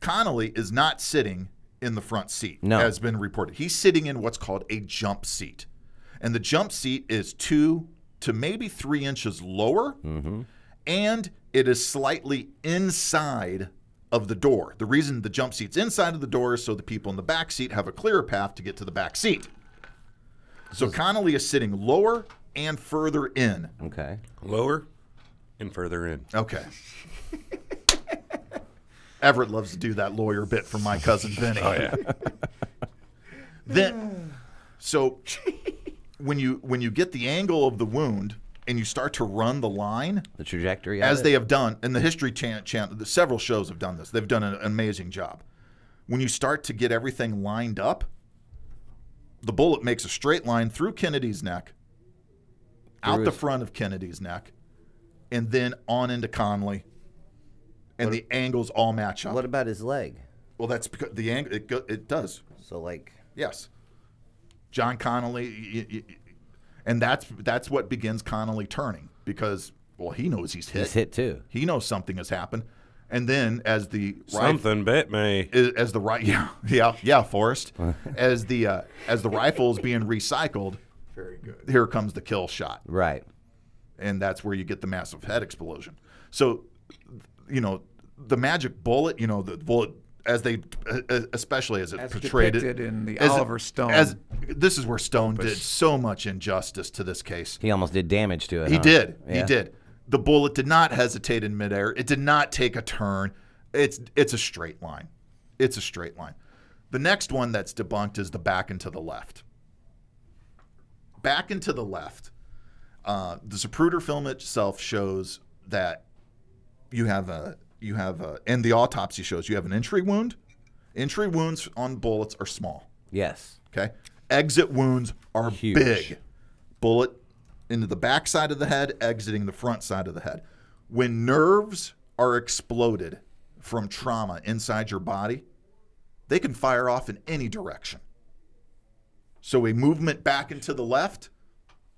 Connally is not sitting in the front seat, as been reported. He's sitting in what's called a jump seat. And the jump seat is 2 to maybe 3 inches lower, and it is slightly inside of the door. The reason the jump seat's inside of the door is so the people in the back seat have a clearer path to get to the back seat. So Connally is sitting lower and further in. Okay. Lower and further in. Okay. Everett loves to do that lawyer bit from my cousin Vinny. Oh, yeah. So when you get the angle of the wound and you start to run the line, the trajectory, as they have done, and the History Channel, several shows have done this. They've done an amazing job. When you start to get everything lined up, the bullet makes a straight line through Kennedy's neck, out the front of Kennedy's neck, and then on into Connally, and the angles all match up. What about his leg? Well, that's because the angle it does. So Yes, John Connally. And that's what begins Connally turning because, well, he knows he's hit. He's hit too. He knows something has happened. And then as the something bit me. As the Forrest. as the rifle is being recycled, very good. Here comes the kill shot. Right. And that's where you get the massive head explosion. So, the magic bullet, the bullet especially as it's portrayed depicted in the Oliver Stone. This is where Stone did so much injustice to this case. He almost did damage to it. He did. Yeah. He did. The bullet did not hesitate in midair. It did not take a turn. It's a straight line. It's a straight line. The next one that's debunked is the back and to the left. Back and to the left. The Zapruder film itself shows that you have and the autopsy shows you have an entry wound. Entry wounds on bullets are small. Yes. Okay. Exit wounds are huge. Big. Bullet into the back side of the head, exiting the front side of the head. When nerves are exploded from trauma inside your body, they can fire off in any direction. So a movement back and to the left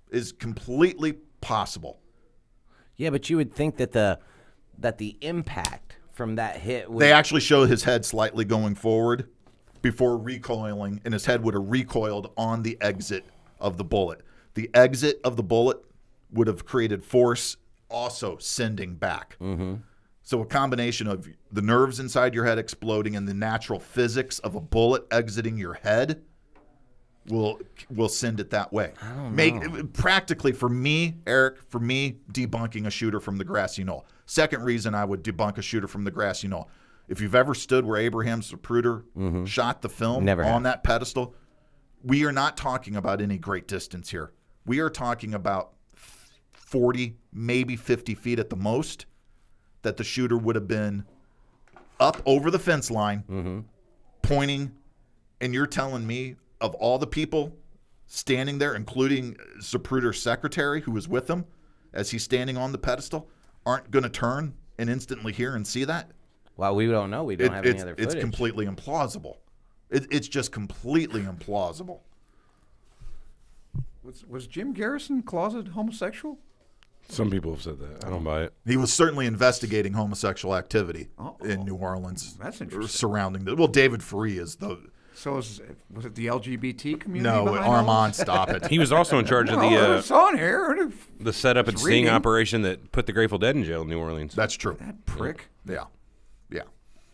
is completely possible. Yeah, but you would think that the impact from that hit would... They actually show his head slightly going forward before recoiling, and his head would have recoiled on the exit of the bullet. The exit of the bullet would have created force also sending back. Mm-hmm. So a combination of the nerves inside your head exploding and the natural physics of a bullet exiting your head will send it that way. I don't know. Practically for me, Eric, debunking a shooter from the grassy knoll. Second reason I would debunk a shooter from the grassy knoll. If you've ever stood where Abraham Zapruder shot the film on that pedestal, we are not talking about any great distance here. We are talking about 40, maybe 50 feet at the most that the shooter would have been up over the fence line, pointing, and you're telling me of all the people standing there, including Zapruder's secretary who was with him as he's standing on the pedestal, aren't going to turn and instantly hear and see that? Well, we don't know. We don't have any other footage. It's completely implausible. It's just completely implausible. Was Jim Garrison closet homosexual? Some people have said that. I don't buy it. He was certainly investigating homosexual activity in New Orleans. That's interesting. Surrounding the David Feree is So was it the LGBT community? No, behind all Armand, this? stop it. He was also in charge of It's on here. the setup and It's sting reading. operation that put the Grateful Dead in jail in New Orleans. That's true. That prick. Yeah.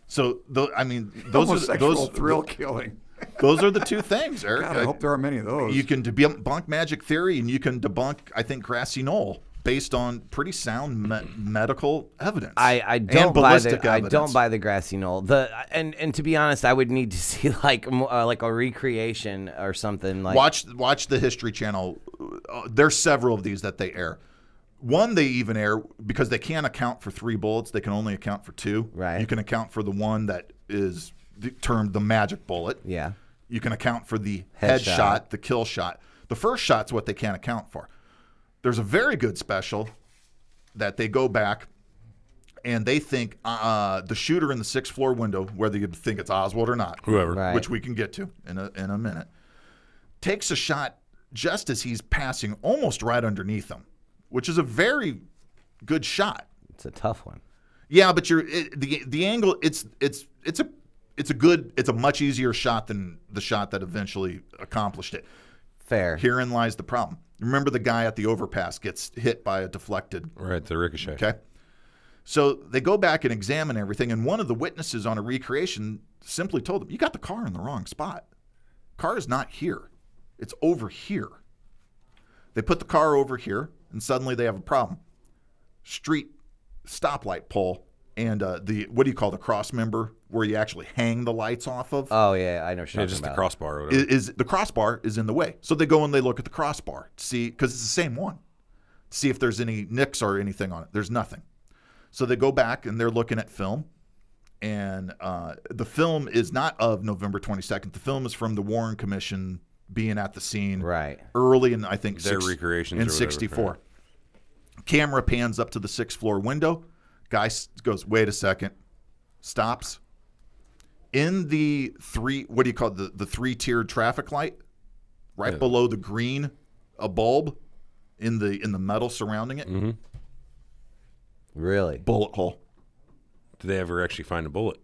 So, I mean, Homosexual thrill killing. those are the two things, Eric. God, I hope there are many of those. You can debunk magic theory, and you can debunk, I think, grassy knoll based on pretty sound medical evidence. I and don't buy ballistic the I evidence. don't buy the grassy knoll. And to be honest, I would need to see like a recreation or something like. Watch the History Channel. There's several of these that they air. One they even air because they can't account for 3 bullets. They can only account for 2. Right. You can account for the one that is termed the magic bullet. Yeah. You can account for the headshot, the kill shot. The first shot's what they can't account for. There's a very good special that they go back and they think the shooter in the 6th floor window, whether you think it's Oswald or not, Whoever. Right. which we can get to in a minute, takes a shot just as he's passing almost right underneath him, which is a very good shot. It's a tough one. Yeah, but the angle it's a much easier shot than the shot that eventually accomplished it. Fair. Herein lies the problem. Remember the guy at the overpass gets hit by a deflected. Right, the ricochet. Okay. So they go back and examine everything, and one of the witnesses on a recreation simply told them, "You got the car in the wrong spot. Car is not here. It's over here." They put the car over here, and suddenly they have a problem. Street stoplight pole and the what do you call the cross member where you actually hang the lights off of? Oh yeah, I know what you're Yeah, talking just the about. crossbar or whatever. Is the crossbar is in the way. So they go and they look at the crossbar to see, because it's the same one, see if there's any nicks or anything on it. There's nothing. So they go back and they're looking at film, and the film is not of November 22nd. The film is from the Warren Commission being at the scene Right. early in, I think, Their recreations in or whatever, 64. right. Camera pans up to the 6th floor window. Guy goes, "Wait a second," stops. In the what do you call it? The 3-tiered traffic light, right below the green, a bulb in the metal surrounding it. Mm-hmm. Really? Bullet hole. Did they ever actually find a bullet?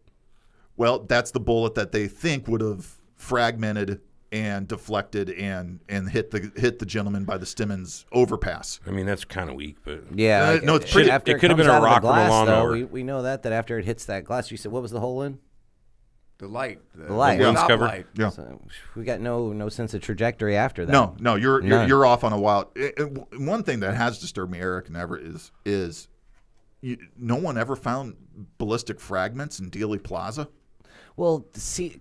Well, that's the bullet that they think would have fragmented and deflected and hit the gentleman by the Stemmons overpass. I mean, that's kind of weak, but Yeah. no, it's pretty- After it could have comes been a out of the rock from a glass, lawnmower. though, we know that after it hits that glass, you said, what was the hole in? The light. The light. The lens cover. Light. Yeah. So we got no sense of trajectory after that. No, you're None. you're off on a wild. One thing that has disturbed me, Eric, never is no one ever found ballistic fragments in Dealey Plaza. Well,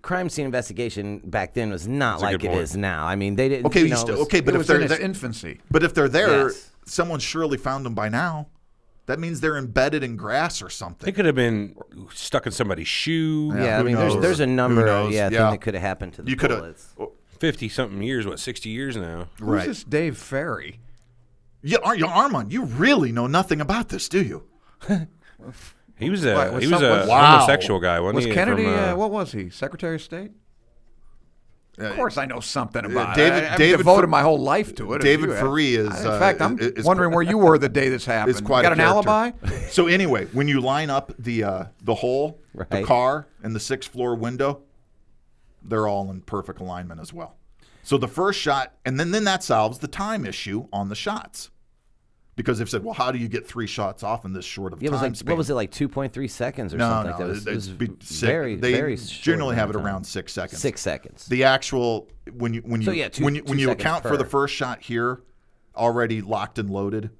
crime scene investigation back then was not That's a like good it point. is now. I mean, they didn't. Okay, you know, it was- okay, but It if was they're in its there, infancy. but if they're there, Yes. someone surely found them by now. That means they're embedded in grass or something. it could have been stuck in somebody's shoe. Yeah, I who mean, knows? there's a Who number. knows? Thing that could have happened to the You could have. bullets. 50-something years, 60 years now? Who's Right. this Dave Ferry? Yeah, Armand, you really know nothing about this, do you? He was What, a was he was some- a was- Wow. homosexual guy, wasn't Was he? Kennedy, From, what was he? Secretary of State? Of course I know something about David- it. I've David devoted Fer- my whole life to it. David You have. Ferry is, In fact, I'm is wondering where you were the day this happened. It's quite you got a an character. alibi? So anyway, when you line up the hole, the Right. car, and the 6th floor window, they're all in perfect alignment as well. So the first shot, and then that solves the time issue on the shots. Because they've said, well, how do you get 3 shots off in this short of Yeah, it was time like span? what was it, like 2.3 seconds or No, something no, like that? It was they very short generally have it amount of time. around 6 seconds. 6 seconds. The actual when you So, yeah, two when you seconds account for the per. first shot here, already locked and loaded,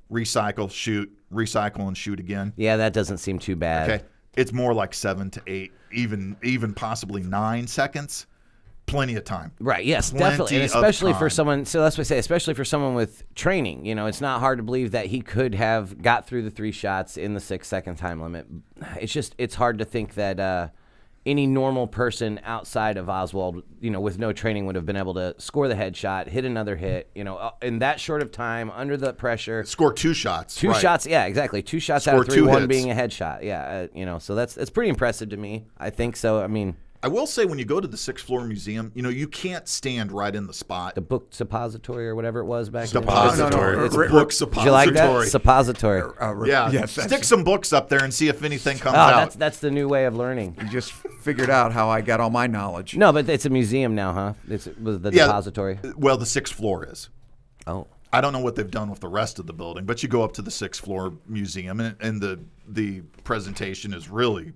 recycle, shoot, recycle, and shoot again. Yeah, that doesn't seem too bad. Okay, it's more like 7 to 8, even possibly 9 seconds. Plenty of time. Right. Yes, Plenty definitely, and of especially for time. someone. So that's what I say. Especially for someone with training, you know, it's not hard to believe that he could have got through the 3 shots in the 6-second time limit. It's hard to think that any normal person outside of Oswald, you know, with no training, would have been able to score the headshot, hit another hit, you know, in that short of time under the pressure. Score 2 shots. Two right. shots, yeah, exactly. 2 shots Score out of 3, 2 one hits. being a headshot. Yeah, you know, so that's pretty impressive to me. I think so. I mean, I will say when you go to the 6th floor museum, you know, you can't stand right in the spot. The book suppository or whatever it was back then. Suppository. No, no, It's a book suppository. Did you like that? Suppository. Yeah, yes, stick some books up there and see if anything comes Oh, out. that's the new way of learning. You just figured out how I got all my knowledge. No, but it's a museum now, huh? It was the Yeah. depository. Well, the 6th floor is. Oh. I don't know what they've done with the rest of the building, but you go up to the 6th floor museum, and the presentation is really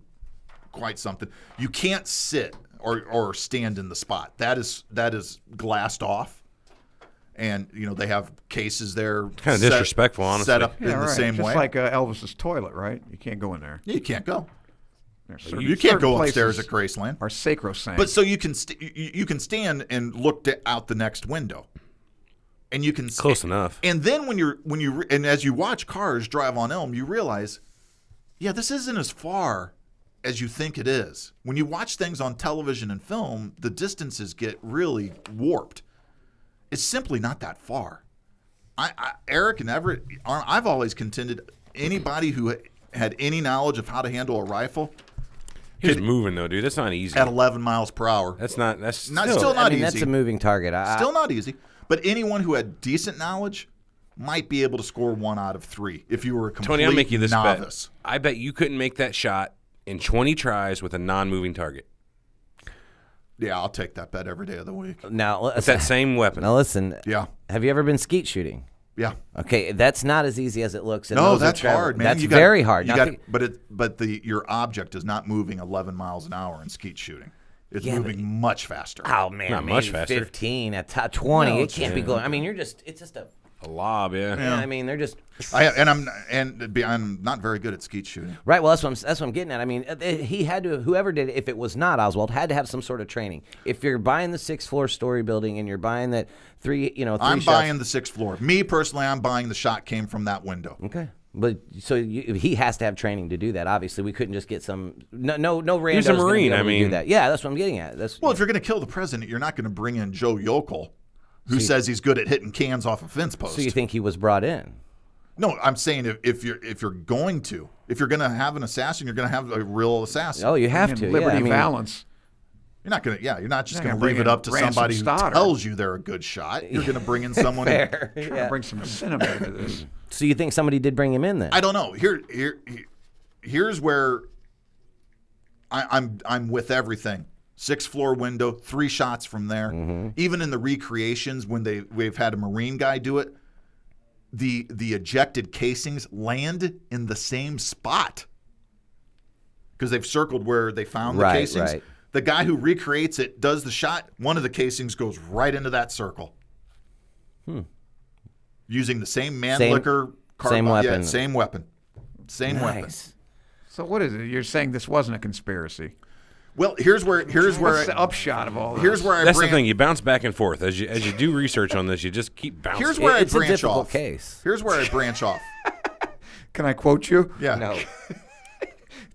quite something. You can't sit or stand in the spot. That is glassed off, and you know they have cases there. Kind of disrespectful, honestly. Set up Yeah, in the right. same just way. like Elvis's toilet, right? You can't go in there. You can't go. There's You can't certain go upstairs places at Graceland. Are sacrosanct. But so you can you can stand and look out the next window, and you can Close enough. And then and as you watch cars drive on Elm, you realize, yeah, this isn't as far as you think it is. When you watch things on television and film, the distances get really warped. It's simply not that far. Eric and Everett, I've always contended anybody who had any knowledge of how to handle a rifle He's moving though, dude. That's not easy. at 11 miles per hour. That's not. That's Still still. not I mean, easy. that's a moving target. Still not easy. But anyone who had decent knowledge might be able to score 1 out of 3 if you were a complete Tony, I'll make you this novice. bet. I bet you couldn't make that shot in 20 tries with a non-moving target. Yeah, I'll take that bet every day of the week. Now, With that same weapon. now listen. Yeah, Have you ever been skeet shooting? yeah. Okay, that's not as easy as it looks. And No, those are that's travel- hard, man. That's You got- very hard. you Now, got- your object is not moving 11 miles an hour in skeet shooting. It's Yeah, moving much faster. oh man, Not maybe much faster. 15 at top 20. No, it it's- can't be going. I mean, it's just a. A lob, yeah. Yeah, I mean, they're just I'm not very good at skeet shooting. right. Well, that's what I'm getting at. I mean, he had to. Whoever did it, if it was not Oswald, had to have some sort of training. If you're buying the 6th floor story building and you're buying that three I'm shots, buying the 6th floor. Me personally, I'm buying the shot came from that window. Okay. But he has to have training to do that. Obviously, we couldn't just get some no randos. He's a gonna be Marine, able I to do mean. that. Yeah, that's what I'm getting at. That's Well, if you're going to kill the president, you're not going to bring in Joe Yokel, who says he's good at hitting cans off a fence post. so you think he was brought in? No, I'm saying if you're going to have an assassin, you're going to have a real assassin. Oh, you have And to. Liberty yeah, I mean, Valance. You're not going to. Yeah, you're not just Not going to gonna leave bring it in up to Ransom somebody who Stoddard. tells you they're a good shot. You're going to bring in someone. fair. Trying Yeah. to bring some cinema into this. So you think somebody did bring him in then? I don't know. Here's where I'm with everything. 6th floor window, 3 shots from there. Mm-hmm. Even in the recreations when we've had a Marine guy do it, the ejected casings land in the same spot because they've circled where they found the Right, casings. right. The guy who recreates it does the shot. One of the casings goes right into that circle. Using the same Mannlicher same weapon. Yeah, same weapon. Same weapon. Nice. So what is it? You're saying this wasn't a conspiracy? Well, here's where What's the upshot of all this? here's where I That's the branch. thing. You bounce back and forth as you do research on this. You just keep bouncing. Here's where I It's a branch difficult off. case. Here's where I branch off. Can I quote you? Yeah. No.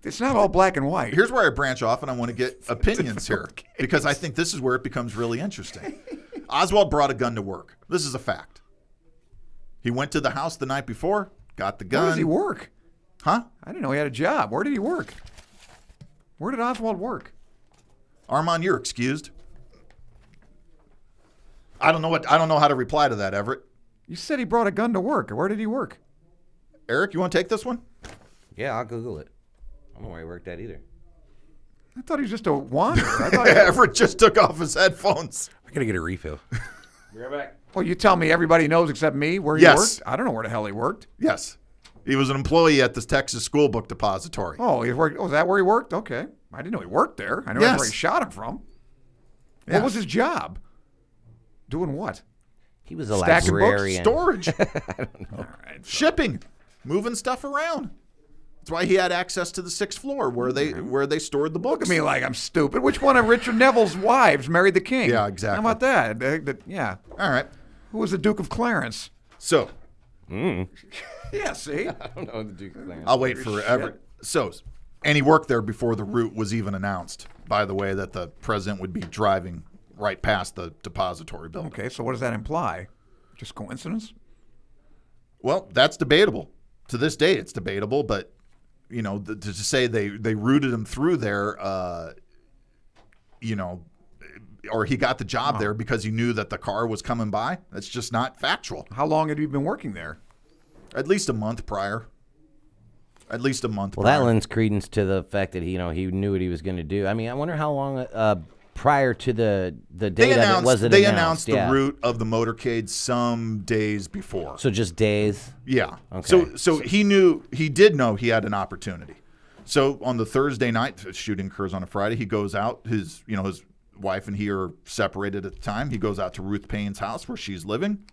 It's not all black and white. Here's where I branch off, and I want to get opinions here because I think this is where it becomes really interesting. Oswald brought a gun to work. This is a fact. He went to the house the night before, got the gun. Where does he work? Huh? I didn't know he had a job. Where did he work? Where did Oswald work? Armand, you're excused. I don't know how to reply to that, Everett. You said he brought a gun to work. Where did he work? Eric, you want to take this one? Yeah, I'll Google it. I don't know where he worked at either. I thought he was just a wanderer. I thought Everett just took off his headphones. I gotta get a refill. Be right back. well, you tell me everybody knows except me where he Yes. worked? I don't know where the hell he worked. Yes. He was an employee at the Texas School Book Depository. Oh, he worked. Oh, is that where he worked? Okay. I didn't know he worked there. I know that's where he Yes. shot him from. Yes. What was his job? Doing what? He was a Stacking books? librarian. Storage. All right. Shipping. Moving stuff around. That's why he had access to the 6th floor where they stored the Look books. at me like I'm stupid. Which one of Richard Neville's wives married the king? Yeah, exactly. How about that? Yeah. All right. Who was the Duke of Clarence? So Yeah, see? I don't know the Duke of Clarence. I'll wait for Everett. So, and he worked there before the route was even announced, by the way, that the president would be driving right past the depository building. Okay, so what does that imply? Just coincidence? Well, that's debatable. To this day, it's debatable, but, you know, to say they routed him through there, or he got the job there because he knew that the car was coming by. That's just not factual. How long had he been working there? At least a month prior. Well, that lends credence to the fact that he knew what he was going to do. I mean, I wonder how long prior to the date of it was it They announced? announced the route of the motorcade some days before. So just days? Yeah. Okay. So he did know he had an opportunity. So on the Thursday night, the shooting occurs on a Friday. He goes out. His wife and he are separated at the time. He goes out to Ruth Payne's house where she's living.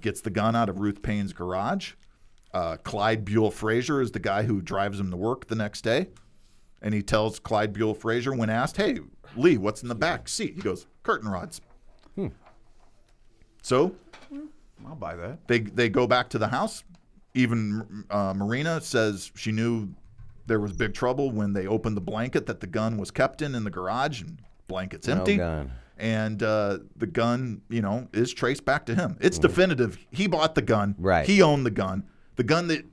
Gets the gun out of Ruth Payne's garage. Clyde Buell Frazier is the guy who drives him to work the next day. And he tells Clyde Buell Frazier when asked, "Hey, Lee, what's in the back seat?" He goes, "Curtain rods." So I'll buy that. they go back to the house. Even Marina says she knew there was big trouble when they opened the blanket that the gun was kept in the garage, and blanket's empty. No gun. And the gun, is traced back to him. It's definitive. He bought the gun. Right. He owned the gun. The gun that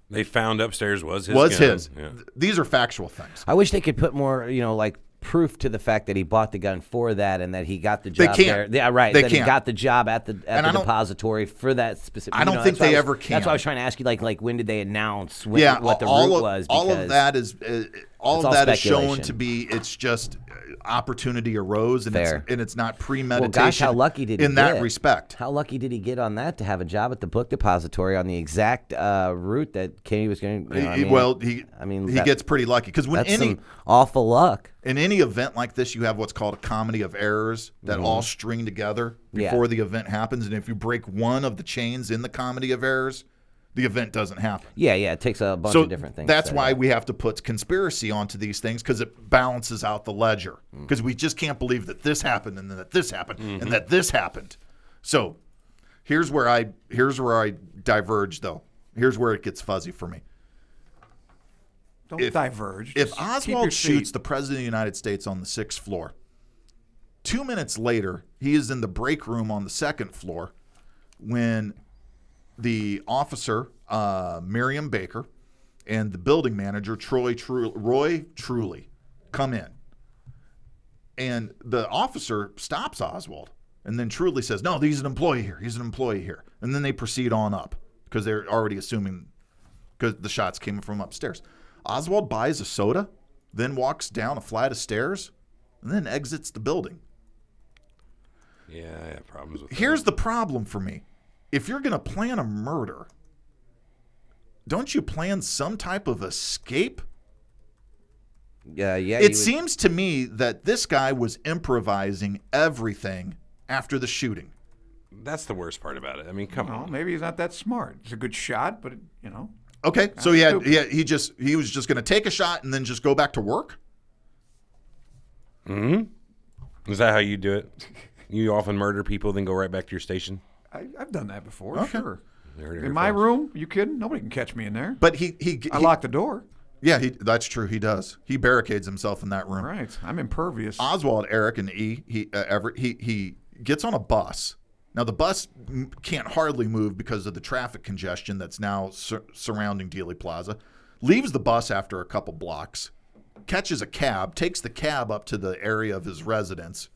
they found upstairs was his. Yeah. These are factual things. I wish they could put more, like proof to the fact that he bought the gun for that and that he got the job They can't. there. Yeah, right. They that can't. he got the job at the depository for that specific. I don't think they ever can. That's why I was trying to ask you, like when did they announce what the all route of, was? All of that is shown speculation. to be. It's just opportunity arose, and it's not premeditation. Well, gosh, how lucky did he in that respect? How lucky did he get on that to have a job at the book depository on the exact route that Kenny was going to? He gets pretty lucky because when some awful luck. In any event like this, you have what's called a comedy of errors that all string together before the event happens. And if you break one of the chains in the comedy of errors, the event doesn't happen. Yeah, it takes a bunch of different things. That's why we have to put conspiracy onto these things, because it balances out the ledger. Because we just can't believe that this happened and that this happened and that this happened. So here's where I diverge, though. Here's where it gets fuzzy for me. Don't diverge. If Oswald shoots the President of the United States on the 6th floor, 2 minutes later, he is in the break room on the 2nd floor when the officer, Miriam Baker, and the building manager, Roy Truly, come in. And the officer stops Oswald. And then Truly says, "No, he's an employee here. He's an employee here." And then they proceed on up because they're already assuming because the shots came from upstairs. Oswald buys a soda, then walks down a flight of stairs, and then exits the building. Yeah, I have problems with that. Here's the problem for me. If you're going to plan a murder, don't you plan some type of escape? Yeah. It seems to me that this guy was improvising everything after the shooting. That's the worst part about it. I mean, come on. Maybe he's not that smart. He's a good shot, but Okay, so he was just going to take a shot and then just go back to work? Is that how you do it? You often murder people, then go right back to your station? I've done that before, Okay. sure. In my room? You kidding? Nobody can catch me in there. But I lock the door. Yeah, that's true. He does. He barricades himself in that room. Right. I'm impervious. Oswald, Eric, and Everett, he gets on a bus. Now, the bus can't hardly move because of the traffic congestion that's now surrounding Dealey Plaza. Leaves the bus after a couple blocks. Catches a cab. Takes the cab up to the area of his residence.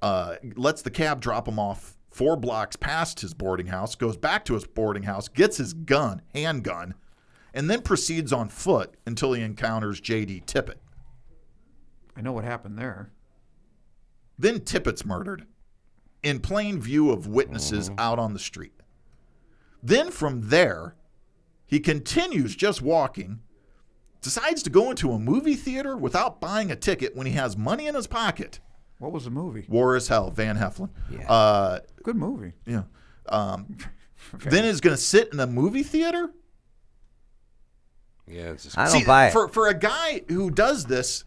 Lets the cab drop him off 4 blocks past his boarding house. Goes back to his boarding house. Gets his handgun. And then proceeds on foot until he encounters J.D. Tippit. I know what happened there. Then Tippett's murdered in plain view of witnesses out on the street. Then from there, he continues just walking, decides to go into a movie theater without buying a ticket when he has money in his pocket. What was the movie? War is Hell, Van Heflin. Yeah. Good movie. Yeah. Then is going to sit in a movie theater? Yeah, it's just I don't buy it. For a guy who does this,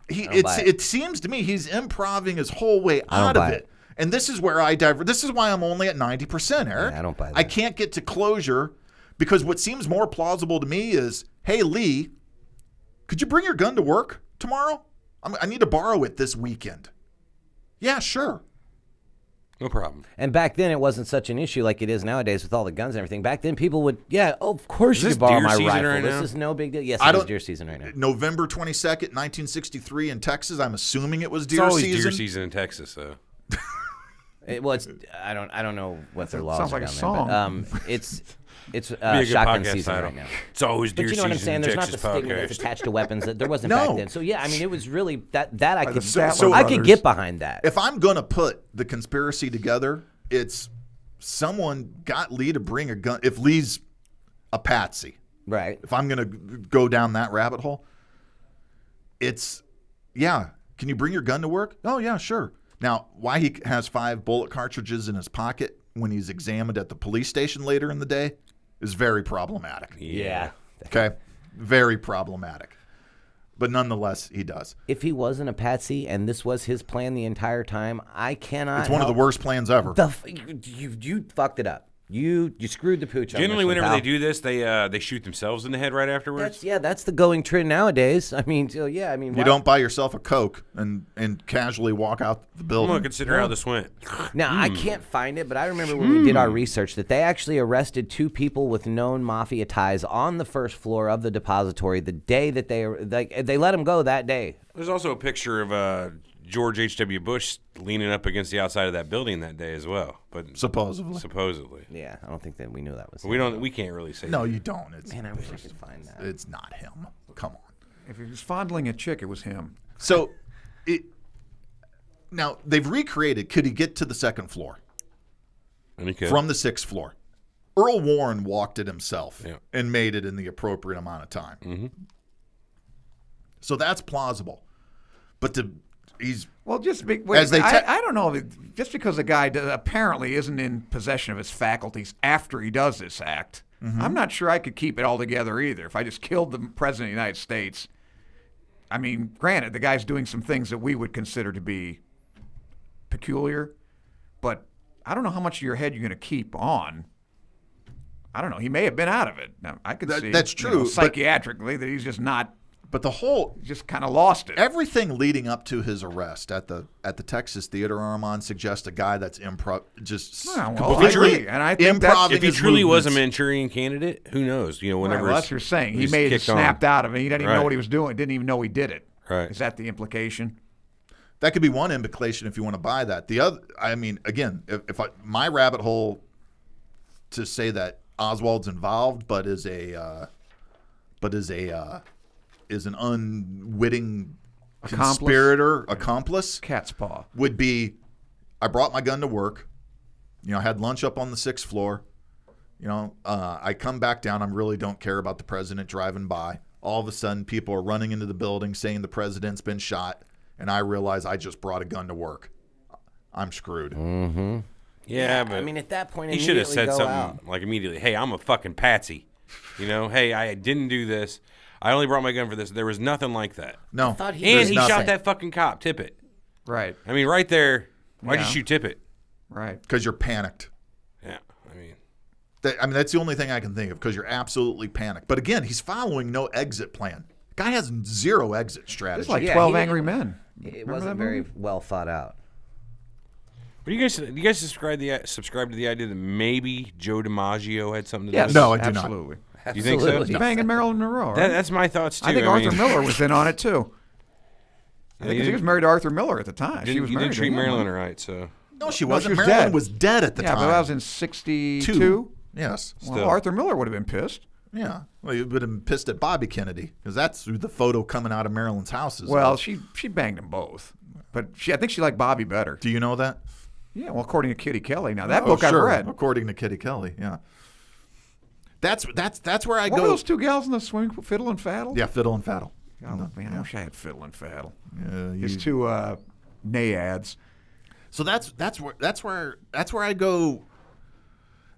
it seems to me he's improvising his whole way out of it. And this is where I divert. This is why I'm only at 90%, Eric. Yeah, I don't buy that. I can't get to closure because what seems more plausible to me is, hey, Lee, could you bring your gun to work tomorrow? I need to borrow it this weekend. Yeah, sure. No problem. And back then, it wasn't such an issue like it is nowadays with all the guns and everything. Back then, people would, of course Is you this could borrow deer my season rifle. right This now? is no big deal. Yes, I it is don't- deer season right now. November 22nd, 1963 in Texas. I'm assuming it was deer It's always season. deer season in Texas, though. It's I don't know what their laws Sounds are like a song. song. It's Be a good shotgun podcast season title. right now. It's always deer But you know what I'm season saying? in There's not Texas the stigma that's podcast. attached to weapons that there wasn't No. back then. So yeah, I mean, it was really that I could Statler I could brothers. get behind that. If I'm going to put the conspiracy together, it's someone got Lee to bring a gun. If Lee's a patsy, Right. if I'm going to go down that rabbit hole, it's, can you bring your gun to work? Oh, yeah, sure. Now, why he has 5 bullet cartridges in his pocket when he's examined at the police station later in the day is very problematic. Yeah. Okay? Very problematic. But nonetheless, he does. If he wasn't a patsy and this was his plan the entire time, I cannot. It's one of the worst plans ever. You fucked it up. You screwed the pooch. Generally, on this whenever one, they pal. do this, they shoot themselves in the head right afterwards. That's the going trend nowadays. I mean, so yeah, I mean, You don't buy yourself a Coke and casually walk out the I'm building. going to consider how this went. Now I can't find it, but I remember when we did our research that they actually arrested 2 people with known mafia ties on the first floor of the depository the day that they let them go that day. There's also a picture of George H.W. Bush leaning up against the outside of that building that day as well. But Supposedly. Yeah, I don't think that we knew that was. we can't really say. No, that. you don't. It's, Man, I wish I could find that. it's not him. Come on. If he was fondling a chick, it was him. So, now they've recreated. Could he get to the 2nd floor And he could. from the 6th floor? Earl Warren walked it himself Yeah. and made it in the appropriate amount of time. Mm-hmm. So that's plausible. But he's Well, just wait, As they I don't know. Just because the guy apparently isn't in possession of his faculties after he does this act, I'm not sure I could keep it all together either. If I just killed the president of the United States, I mean, granted, the guy's doing some things that we would consider to be peculiar, but I don't know how much of your head you're going to keep on. I don't know. He may have been out of it. Now, I could see that's true, but- psychiatrically that he's just not. but the whole Just kind of lost it. everything leading up to his arrest at the Texas Theater, Armand, suggests a guy that's just Yeah, well, I completely agree, and I think that's- improving If he his truly was a movements. Manchurian candidate, who knows? You know, Right, whenever well, that's what you're saying. He he's may have kicked snapped on. out of it. He didn't even know Right. what he was doing. Didn't even know he did it. Right. Is that the implication? That could be one implication if you want to buy that. The other, I mean, again, my rabbit hole to say that Oswald's involved, but is an unwitting accomplice, Cat's paw. would be, I brought my gun to work. You know, I had lunch up on the 6th floor. You know, I come back down. I really don't care about the president driving by. All of a sudden, people are running into the building saying the president's been shot, and I realize I just brought a gun to work. I'm screwed. Yeah, but I mean, at that point, he should have immediately said go something out. like immediately, "Hey, I'm a fucking patsy." You know, "Hey, I didn't do this. I only brought my gun for this." There was nothing like that. No, thought he- And there's he nothing. shot that fucking cop, Tippett. Right. I mean, right there. Why'd Yeah. you shoot Tippett? Right. because you're panicked. Yeah, I mean, That's the only thing I can think of, because you're absolutely panicked. But again, he's following no exit plan. Guy has zero exit strategy. It's like Yeah, 12 he- Angry Men. It Remember wasn't that very movie? well thought out. but do you guys subscribe to the idea that maybe Joe DiMaggio had something to do Yes. with No, I do not. absolutely. it? You think so? Absolutely. He's banging Marilyn Monroe, right? That's my thoughts too. I think Arthur mean, Miller was in on it, too. I think you he was married to Arthur Miller at the time. She Didn't, was you married didn't to treat him. Marilyn right, so No, she No, wasn't. she was Marilyn dead. was dead at the Yeah, time. but that was in 62. Yes. Well, Still. Arthur Miller would have been pissed. Yeah. Well, you would have been pissed at Bobby Kennedy, because that's who the photo coming out of Marilyn's house is. Well, of. she banged them both. But I think she liked Bobby better. Do you know that? Yeah, well, according to Kitty Kelly. Now, that Oh, book sure. I've read. According to Kitty Kelly, yeah. That's where I What go. were those 2 gals in the swimming pool? Fiddle and Faddle? Yeah, Fiddle and Faddle. Oh, man, I wish I had Fiddle and Faddle. You- His 2 naiads. So that's where I go.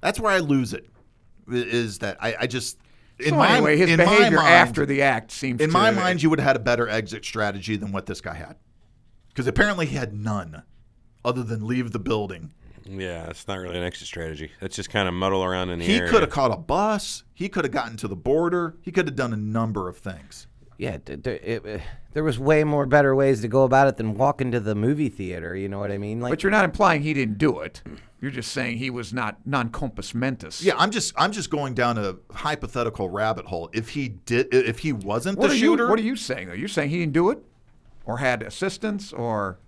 That's where I lose it. Is that I just So anyway, his behavior after the act seems in to... my mind, you would have had a better exit strategy than what this guy had, because apparently he had none, other than leave the building. yeah, it's not really an exit strategy. That's just kind of muddle around in the He area. could have caught a bus. He could have gotten to the border. He could have done a number of things. Yeah, there was way more better ways to go about it than walk into the movie theater. You know what I mean? Like, But you're not implying he didn't do it. You're just saying he was not non compos mentis. Yeah, I'm just going down a hypothetical rabbit hole. If he wasn't What the are shooter, what are you saying though? You're saying he didn't do it, or had assistance, or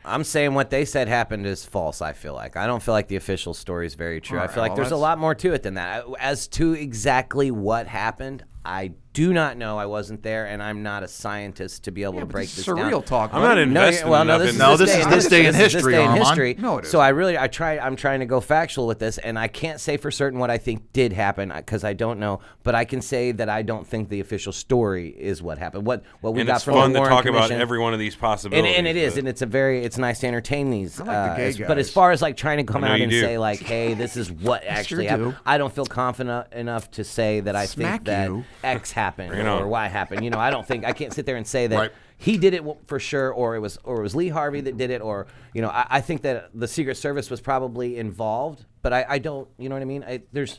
I'm saying what they said happened is false. I feel like I don't feel like the official story is very true. All I right, feel like well, there's a that's- lot more to it than that. As to exactly what happened, I do not know. I wasn't there, and I'm not a scientist to be able to break this down. surreal talk. I'm not buddy. invested well, no, enough this in is No, this this day is in this day in This is history, day in Armand. history. No, it So isn't. I'm trying to go factual with this, and I can't say for certain what I think did happen because I don't know. But I can say that I don't think the official story is what happened. What we and got it's from fun the to Warren talk about Commission- every one of these possibilities. and it is, but- and it's nice to entertain these. I like the gay But as guys. far as like trying to come I know out you and do. say like, hey, this is what actually do. happened, I don't feel confident enough to say that I Smack think that you. X happened Bring it on. or Y happened. You know, I can't sit there and say that Right. he did it for sure, or it was Lee Harvey that did it, or I think that the Secret Service was probably involved, but I don't. You know what I mean?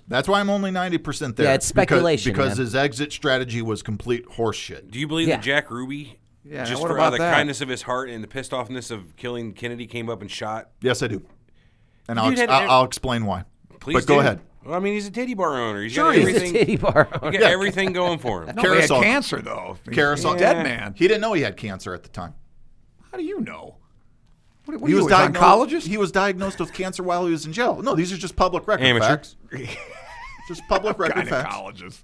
That's why I'm only 90% there. Yeah, it's speculation, because man. his exit strategy was complete horseshit. Do you believe Yeah. that Jack Ruby, Yeah, just what for about the that? kindness of his heart and the pissed offness of killing Kennedy, came up and shot? Yes, I do, and Dude had- I'll explain why. Please but go do. ahead. Well, I mean, he's a titty bar owner. He's Sure got he is. He's a everything. titty bar He's owner. got everything going for him. No, but he had Carousel. cancer though. He's Carousel. a dead man. He didn't know he had cancer at the time. How do you know? What He are was you, an diagnosed. oncologist? He was diagnosed with cancer while he was in jail. No, these are just public record Amateur. facts. Just public record facts. Gynecologist.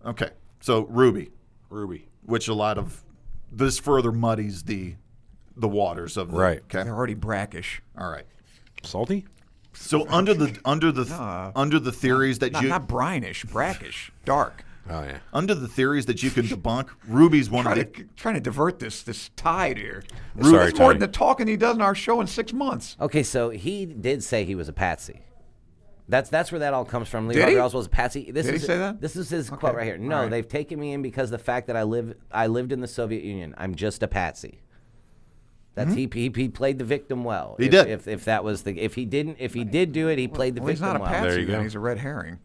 Okay, so Ruby, Ruby. which a lot of this further muddies the waters of the, Right. Okay, They're already brackish. all right. Salty? So under the theories that Not brinish, brackish, dark. Oh, yeah. under the theories that you can debunk, Ruby's one of the Trying to divert this tide here. Sorry, That's more Tony. than the talking he does in our show in 6 months. Okay, so he did say he was a patsy. That's where that all comes from. Lee Did Harvey he? Oswald was a patsy. Did he say that? This is his quote right here. No, All right. they've taken me in because the fact that I lived in the Soviet Union. I'm just a patsy. That's he played the victim well. He if, did. If that was the if he did do it, he played the Well, he's victim not a well. patsy. There you then. go. He's a red herring.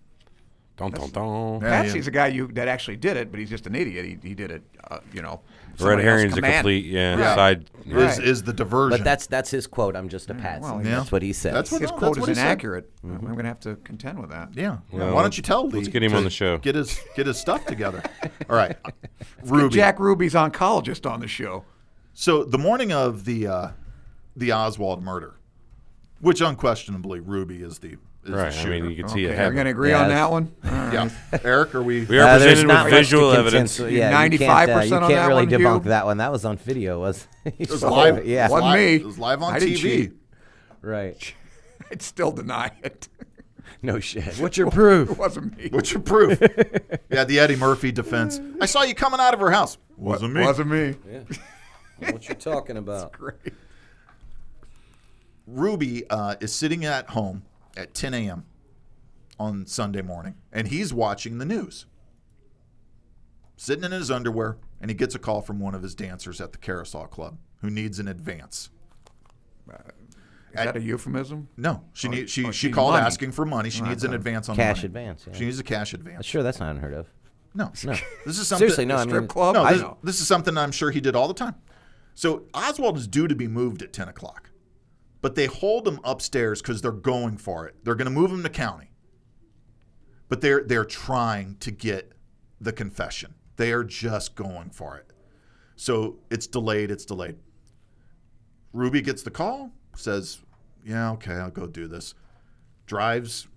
Dun, dun, dun. Yeah, Patsy's a guy that actually did it, but he's just an idiot. He did it, Red somebody else herring's a commanded. complete, Right. side. Right. is the diversion. But that's his quote. I'm just a patsy. well, yeah. That's what he said. That's what- His No, quote that's is what he said. inaccurate. I'm going to have to contend with that. yeah. Well, Why don't you tell Lee? let's get him to on the show. Get his stuff together. All right, Ruby. Jack Ruby's oncologist on the show. So the morning of the Oswald murder, which unquestionably Ruby is the Right. I shooter. mean, you can see Okay, it we're happen. going to agree Yeah, on that's- that one? Yeah, Eric, are we? We are There's presented not with much visual to evidence. contend- You're Yeah, you 95% can't on that really one, debunk Hugh? that one. That was on video, was It was live. Yeah, It was Wasn't live- me. It was live on I didn't TV. cheat. right. I'd still deny it. No shit. What's your proof? It wasn't me. What's your proof? Yeah, the Eddie Murphy defense. I saw you coming out of her house. Wasn't me. Wasn't me. What you talking about? Great. Ruby is sitting at home at 10 a.m. on Sunday morning, and he's watching the news. Sitting in his underwear, and he gets a call from one of his dancers at the Carousel Club who needs an advance. Is that a euphemism? No, she she's called money. asking for money. She needs an advance on Cash money. advance, yeah. She needs a cash advance. Sure, that's not unheard of. No, No. This is something. Seriously, no. A I strip mean, club? No, I this, know. this is something I'm sure he did all the time. So Oswald is due to be moved at 10 o'clock, but they hold him upstairs because they're going for it. They're going to move him to county, but they're trying to get the confession. They are just going for it. So it's delayed. It's delayed. Ruby gets the call, says, "Yeah, okay, I'll go do this." Drives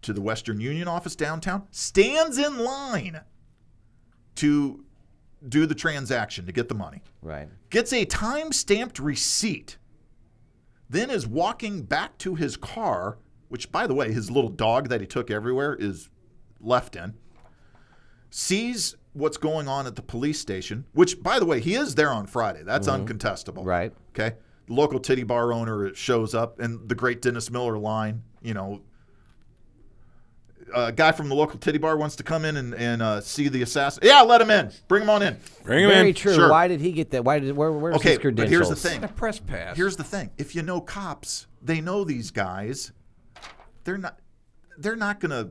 to the Western Union office downtown, stands in line to do the transaction to get the money. right. Gets a time-stamped receipt. Then is walking back to his car, which, by the way, his little dog that he took everywhere is left in. Sees what's going on at the police station, which, by the way, he is there on Friday. That's uncontestable. Right. Okay. The local titty bar owner shows up, and the great Dennis Miller line, a guy from the local titty bar wants to come in and see the assassin. Yeah, let him in. Bring him on in. Bring him Very in. true. Sure. Why did he get that? Where's Okay, his but credentials? here's the thing. A press pass. Here's the thing. If you know cops, they know these guys. They're not gonna,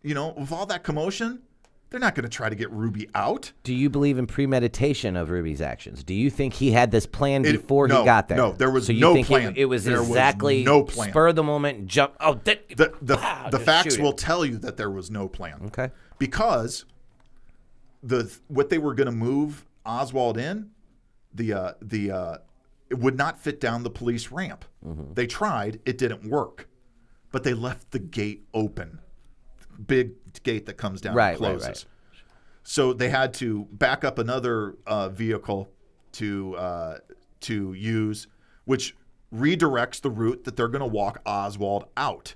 with all that commotion, They're not going to try to get Ruby out. Do you believe in premeditation of Ruby's actions? Do you think he had this plan before he got there? No, there was so you no think plan. It was there exactly was no plan. spur of the moment, jump. Oh, the facts will tell you that there was no plan. Okay. Because what they were going to move Oswald in, it would not fit down the police ramp. Mm-hmm. They tried, it didn't work, but they left the gate open. Big gate that comes down and closes. Right. So they had to back up another vehicle to use, which redirects the route that they're going to walk Oswald out.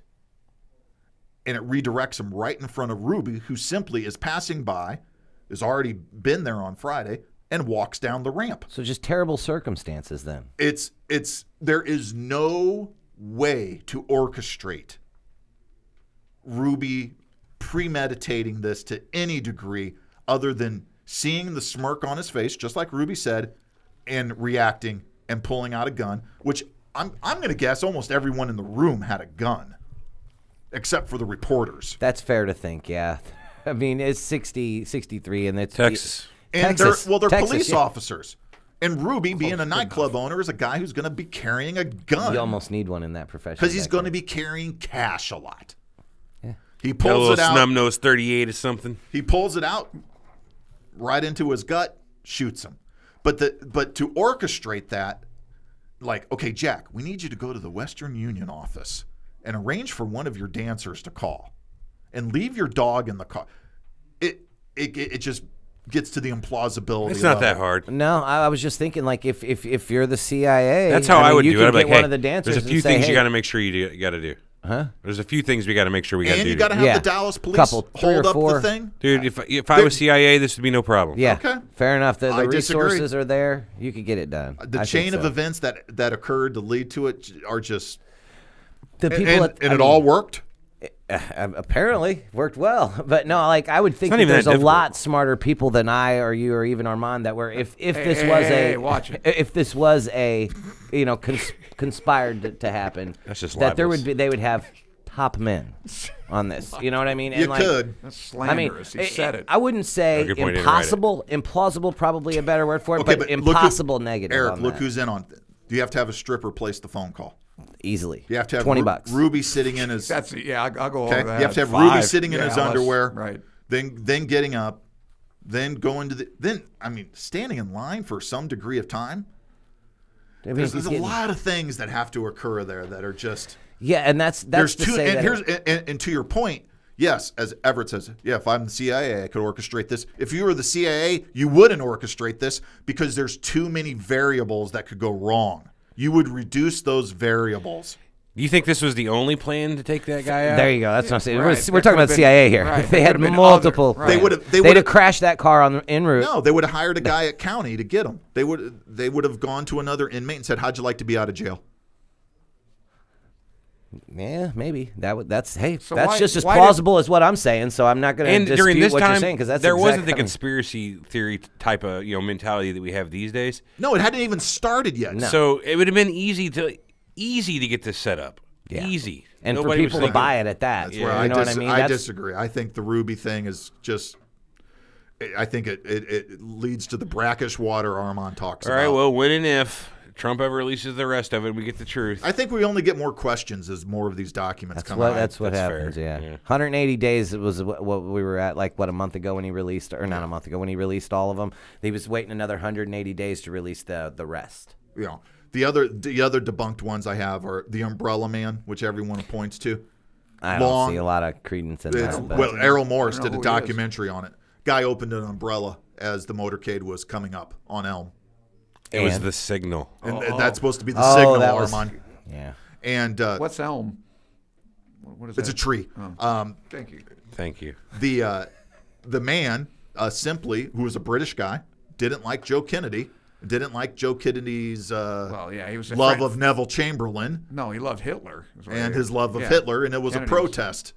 And it redirects him right in front of Ruby, who simply is passing by, has already been there on Friday, and walks down the ramp. So just terrible circumstances then. There is no way to orchestrate Ruby premeditating this to any degree other than seeing the smirk on his face, just like Ruby said, and reacting and pulling out a gun, which I'm going to guess almost everyone in the room had a gun, except for the reporters. That's fair to think, yeah. I mean, it's 63, and it's Texas. And Texas. they're Texas, police officers. And Ruby, being a nightclub owner, is a guy who's going to be carrying a gun. You almost need one in that profession. Because he's going to be carrying cash a lot. Yeah. He Got a pulls little it out. snub-nosed 38 or something. He pulls it out right into his gut, shoots him. But to orchestrate that, like, okay, Jack, we need you to go to the Western Union office and arrange for one of your dancers to call and leave your dog in the car. It just gets to the implausibility. It's not that hard. No, I was just thinking, like, if you're the CIA, That's how I would you do could it. I'd be get like, one hey, of the dancers. there's a few and say, things hey, you got to make sure you got to do. Huh? There's a few things we got to make sure we got to do. And you got to have Yeah. the Dallas police Couple, three hold or up four. the thing. Dude, if I was CIA, this would be no problem. Yeah, Okay. fair enough. The I disagree. resources are there. You could get it done. The I chain think of so. events that occurred to lead to it are just The people and it all worked. Apparently worked well, but no, like I would think not that even there's that a difficult. lot smarter people than I or you or even Armand that were if this was a conspired to happen, That's just that there libelous. they would have top men on this. You know what I mean? You And like, could. That's I mean, slanderous. He said it. I wouldn't say Good point, he didn't write it. impossible. Implausible, probably a better word for it, Okay, but but look impossible negative. Eric, on look that. who's in on. Do you have to have a stripper place the phone call? Easily. You have to have $20. Ruby sitting in his. That's yeah. I'll go Okay. over that. You have to have 5. Ruby sitting in his less, underwear. Right. Then getting up, then going to standing in line for some degree of time. I mean, There's he's a getting- lot of things that have to occur there that are just. Yeah, and that's There's to two. say And that here's and to your point. Yes, as Everett says, yeah, if I'm the CIA, I could orchestrate this. If you were the CIA, you wouldn't orchestrate this because there's too many variables that could go wrong. You would reduce those variables. Do you think this was the only plan to take that guy out? There you go. That's what I'm saying. right. We're There talking about could've CIA been- here. right. They There had could've been multiple. other- right. They'd have crashed that car on en route. No, they would have hired a guy at county to get him. They would have gone to another inmate and said, "How'd you like to be out of jail?" Yeah, maybe that's So that's why- just as why did- plausible as what I'm saying. So I'm not going And to during dispute this what you're time, saying because that's there wasn't the exact- conspiracy theory type of mentality that we have these days. No, it hadn't even started yet. No. So it would have been easy to get this set up. Yeah. Easy. and Nobody for was people to thinking- buy it at that. That's you where know what I mean? I That's- disagree. I think the Ruby thing is just. I think it leads to the brackish water Armand talks All about. right, well, when and if Trump ever releases the rest of it, we get the truth. I think we only get more questions as more of these documents come out. That's what That's happens. fair. Yeah. Yeah. 180 days. It was what we were at, like a month ago when he released, or not a month ago when he released all of them. He was waiting another 180 days to release the rest. You know, the other debunked ones I have are the Umbrella Man, which everyone points to. I don't Long- see a lot of credence in It's, that. But well, Errol Morris I don't did a know who he is. documentary on it. Guy opened an umbrella as the motorcade was coming up on Elm, It was And- the signal. and that's supposed to be the Oh, signal, that was- Armand. yeah. And What's Elm? What is it's a that? tree. Thank you. Thank you. The man simply, who was a British guy, didn't like Joe Kennedy, didn't like Joe Kennedy's Well, yeah, he was a love friend. of Neville Chamberlain No, he loved Hitler. is what and he- his love of yeah. Hitler, and it was Kennedy a protest.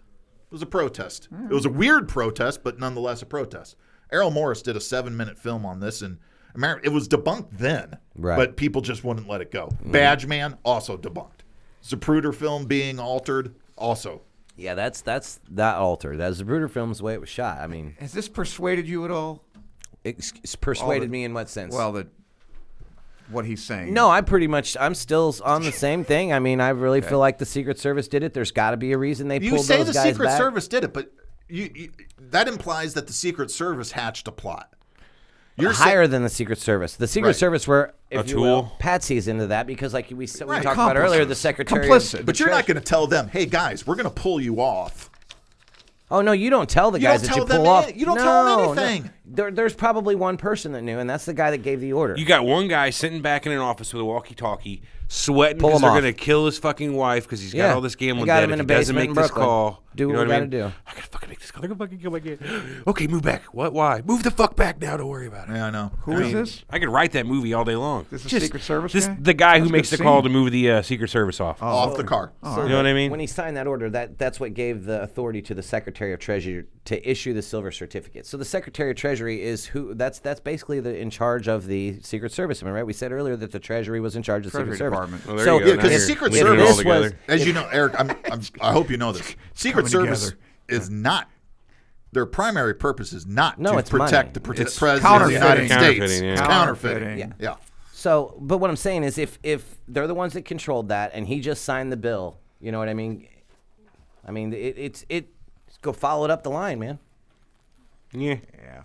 It was a protest. It was a weird protest, but nonetheless a protest. Errol Morris did a 7-minute film on this, and it was debunked then, Right. but people just wouldn't let it go. Badge Man, also debunked. Zapruder film being altered, also Yeah, that's that altered. That's Zapruder film's the way it was shot. I mean, Has this persuaded you at all? it's persuaded me in what sense? Well, what he's saying. No, I'm still on the same thing. I mean, I really feel like the Secret Service did it. There's got to be a reason they pulled those guys back. You say the Secret Service did it, but that implies that the Secret Service hatched a plot. You're higher than the Secret Service. The Secret Service were, if a you will, tool. patsies into that because, like we talked about earlier, the Secretary. Complicit. But you're not going to tell them, hey, guys, we're going to pull you off. Oh, no, you don't tell the guys that you pull off. You don't tell them anything. There's probably one person that knew, and that's the guy that gave the order. You got one guy sitting back in an office with a walkie-talkie, sweating because they're going to kill his fucking wife because he's got all this gambling debt. If he doesn't make this call, do what we got to do. I got to fucking make this call. They're going to fucking kill my kid. Okay, move back. What? Why? Move the fuck back now. Don't worry about it. Yeah, I know. Who is this? I could write that movie all day long. This is a Secret Service guy? The guy who That's makes good the call scene. to move the Secret Service off. Off the car. So You know what I mean? When he signed that order, that's what gave the authority to the Secretary of Treasury to issue the silver certificate. So the Secretary of Treasury is who? That's basically in charge of the Secret Service. Am I right? We said earlier that the Treasury was in charge of the Treasury Secret Department. Service. Well, there you go. because the Now Secret you're linking it all Service together. as you know, Eric, I hope you know this. Secret coming Service together. is not. Their primary purpose is not to it's protect money. the It's president of the United counterfeiting. States. Counterfeiting, yeah. It's counterfeiting. Yeah. So, but what I'm saying is, if they're the ones that controlled that, and he just signed the bill, you know what I mean? I mean, it's go follow it up the line, man. Yeah. Yeah.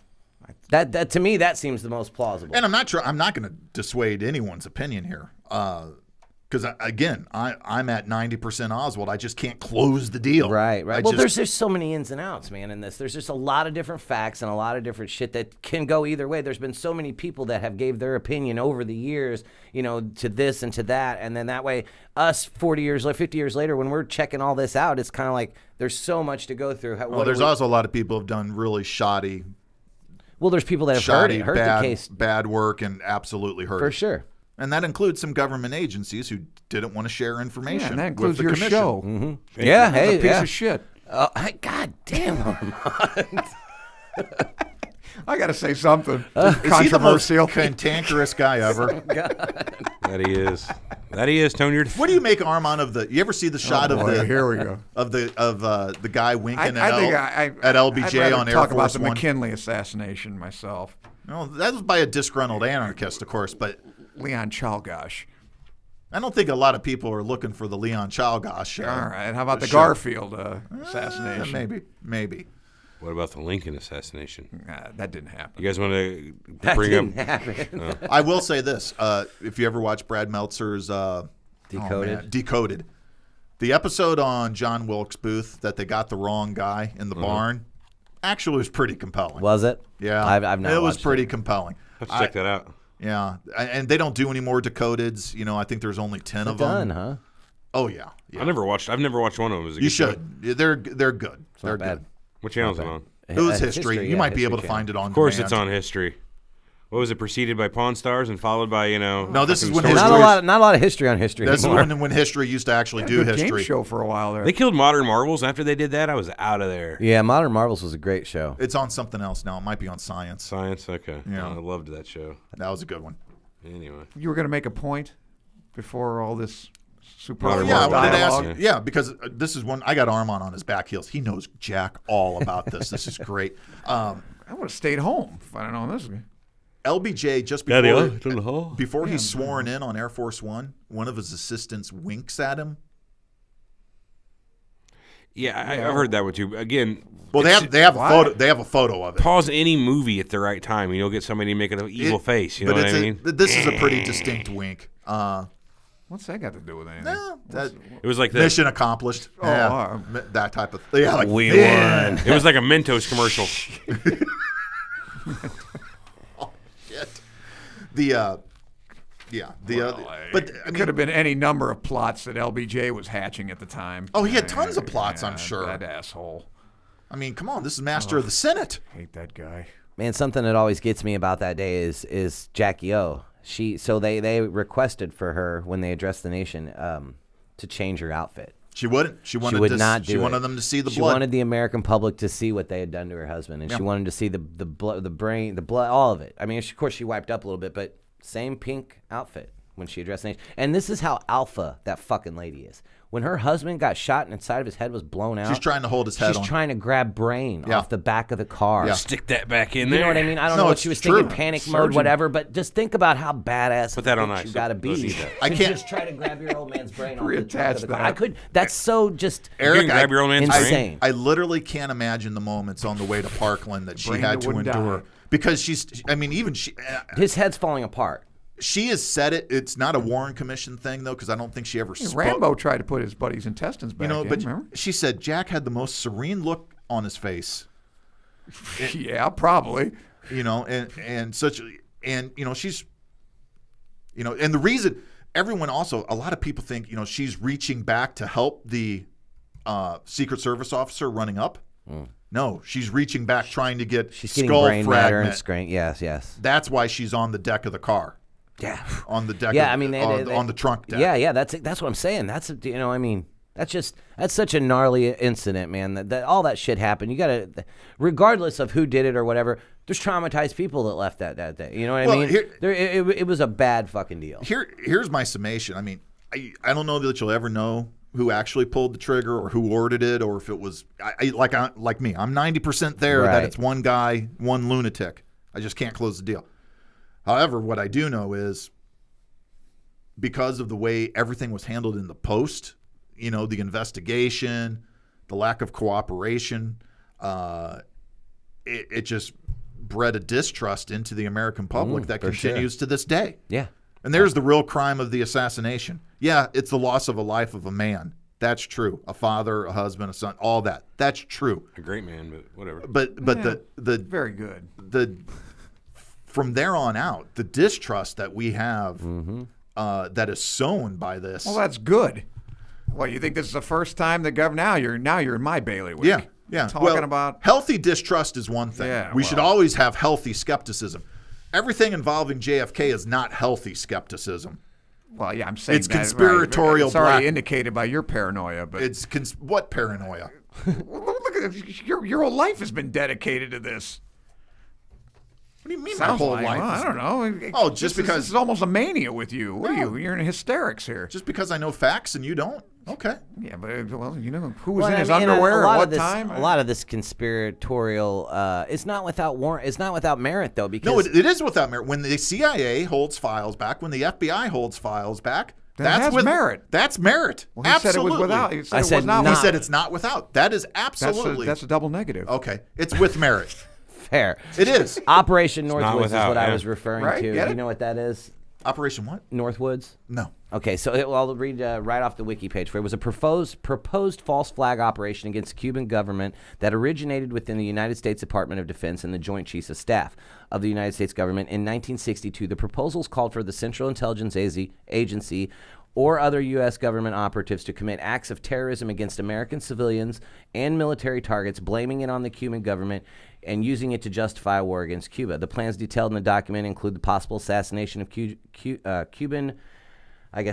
That to me, that seems the most plausible. And I'm not going to dissuade anyone's opinion here. Because again, I'm at 90% Oswald. I just can't close the deal. Right. Well, there's just so many ins and outs, man, in this. There's just a lot of different facts and a lot of different shit that can go either way. There's been so many people that have gave their opinion over the years, you know, to this and to that. And then that way, us 40 years, 50 years later, when we're checking all this out, it's kind of like there's so much to go through. Well, there's also a lot of people who have done really shoddy, there's people that have heard the case. bad work and absolutely heard For it. sure. And that includes some government agencies who didn't want to share information. Yeah, and that with includes the your commission. show. Mm-hmm. Yeah, That's hey, a piece of shit. God damn. I got to say something Is he the most controversial. cantankerous guy ever? That he is. That he is, Tony. What do you make, Armand, of the? You ever see the shot of Boy, here we go. the guy winking I think at LBJ I'd on rather Air talk Force about the One? McKinley assassination myself. No, that was by a disgruntled anarchist, of course, but Leon Chalgosh. I don't think a lot of people are looking for the Leon Chalgosh. All right. How about the show. Garfield assassination? Maybe. What about the Lincoln assassination? That didn't happen. You guys want to That bring didn't up? happen. I will say this: if you ever watch Brad Meltzer's Decoded, the episode on John Wilkes Booth that they got the wrong guy in the barn, actually was pretty compelling. Was it? Yeah, I've not It was watched pretty compelling. Let's check that out. Yeah, and they don't do any more Decodeds. You know, I think there's only 10 of Done, them. huh? Oh yeah, I've never watched one of them. Is it You good show? should. They're good. They're bad. good. What channel is it on? It was history. You yeah, might be able to History find it on. Of course, it's on History. What was it? Preceded by Pawn Stars and followed by No, this is fucking when Story history- Stories? Not a lot of history on history That's anymore. when history used to actually do Good history. game show for a while there. They killed Modern Marvels. After they did that, I was out of there. Yeah, Modern Marvels was a great show. It's on something else now. It might be on Science. Science, okay. Yeah. I loved that show. That was a good one. Anyway, You were going to make a point before all this super Modern Yeah, I Marvel wanted to dialogue. ask. Yeah, because this is one. I got Armand on his back heels. He knows jack all about this. This is great. I would have stayed home if I'd known this. LBJ just before he's sworn in on Air Force one of his assistants winks at him. yeah, I've heard that one too. Again, Well, they have a photo. They have a photo of it. pause any movie at the right time, and you'll get somebody making an evil face. You know what I mean? This is a pretty distinct wink. What's that got to do with anything? That, It was like the mission accomplished. Yeah, that type of. Yeah, like We yeah. won. It was like a Mentos commercial. Shit. The but I It mean, could have been any number of plots that LBJ was hatching at the time. Oh, he had tons of plots, I'm sure. That asshole. I mean, come on, this is Master of the Senate. Hate that guy. Man, something that always gets me about that day is Jackie O. They requested for her when they addressed the nation to change her outfit. She wouldn't. She wanted would not do She wanted it. them to see the She blood. wanted the American public to see what they had done to her husband, and she wanted to see the blood, the brain, the blood, all of it. I mean, of course, she wiped up a little bit, but same pink outfit. when she addressed the nation. And this is how alpha that fucking lady is. When her husband got shot and inside of his head was blown out, She's trying to hold his head on. She's trying to grab brain off the back of the car. Yeah. Stick that back in You there. know what I mean? I don't No, know what it's she was true. thinking, panic mode, whatever, but just think about how badass Put that on ice. you got to be. Let's eat that. I can't- just try to grab your old man's brain off the trunk Reattach of the car. that. I could. That's so just You can grab your old man's brain. insane. I literally can't imagine the moments on the way to Parkland that she Brain had that to wouldn't endure. die. Because even she... His head's falling apart. She has said it. It's not a Warren Commission thing, though, because I don't think she ever spoke. Rambo tried to put his buddy's intestines back in, but remember? she said Jack had the most serene look on his face. Yeah, probably. And such, and she's, and the reason everyone also, a lot of people think, she's reaching back to help the Secret Service officer running up. No, she's reaching back trying to get She's getting skull brain matter and fragment. Yes. That's why she's on the deck of the car. Yeah. On the deck. Yeah, of, I mean, on the trunk deck. Yeah. That's what I'm saying. That's I mean, that's such a gnarly incident, man. That all that shit happened. You gotta, regardless of who did it or whatever. There's traumatized people that left that day. You know what I mean? It was a bad fucking deal. Here's my summation. I mean, I don't know that you'll ever know who actually pulled the trigger or who ordered it, or if it was like me. I'm 90% there that it's one guy, one lunatic. I just can't close the deal. However, what I do know is because of the way everything was handled in the post, the investigation, the lack of cooperation, it just bred a distrust into the American public that continues to this day. Yeah. And there's the real crime of the assassination. Yeah, it's the loss of a life of a man. That's true. A father, a husband, a son, all that. That's true. A great man, but whatever. But the Very good. From there on out, the distrust that we have that is sown by this. Well, that's good. Well, you think this is the first time the governor? Now you're in my bailiwick. Yeah. Talking about healthy distrust is one thing. Yeah, we should always have healthy skepticism. Everything involving JFK is not healthy skepticism. Well, yeah, I'm saying it's that, conspiratorial. Right. It's already indicated by your paranoia, but it's what paranoia? Look at your whole life has been dedicated to this. What do you mean? Sounds my whole like, life? well, I don't know. Oh, just because this is almost a mania with you. What are No. you? You're in hysterics here. Just because I know facts and you don't? Okay. Yeah, but who was in his underwear at what time? A lot of this conspiratorial, it's not without warrant. It's not without merit though, because No, it is without merit. When the CIA holds files back, when the FBI holds files back, that's with merit. That's merit. Well, he absolutely. said it was without. He said I it said was not. not. He said it's not without. That is absolutely. That's a double negative. Okay, it's with merit. fair. It is. Operation Northwoods is without, what I yeah. was referring Right, to. get Do you it? know what that is? Operation what? Northwoods? No. Okay, so I'll read right off the wiki page for it. It was a proposed false flag operation against the Cuban government that originated within the United States Department of Defense and the Joint Chiefs of Staff of the United States government in 1962. The proposals called for the Central Intelligence Agency or other U.S. government operatives to commit acts of terrorism against American civilians and military targets, blaming it on the Cuban government and using it to justify a war against Cuba. The plans detailed in the document include the possible assassination of Cuban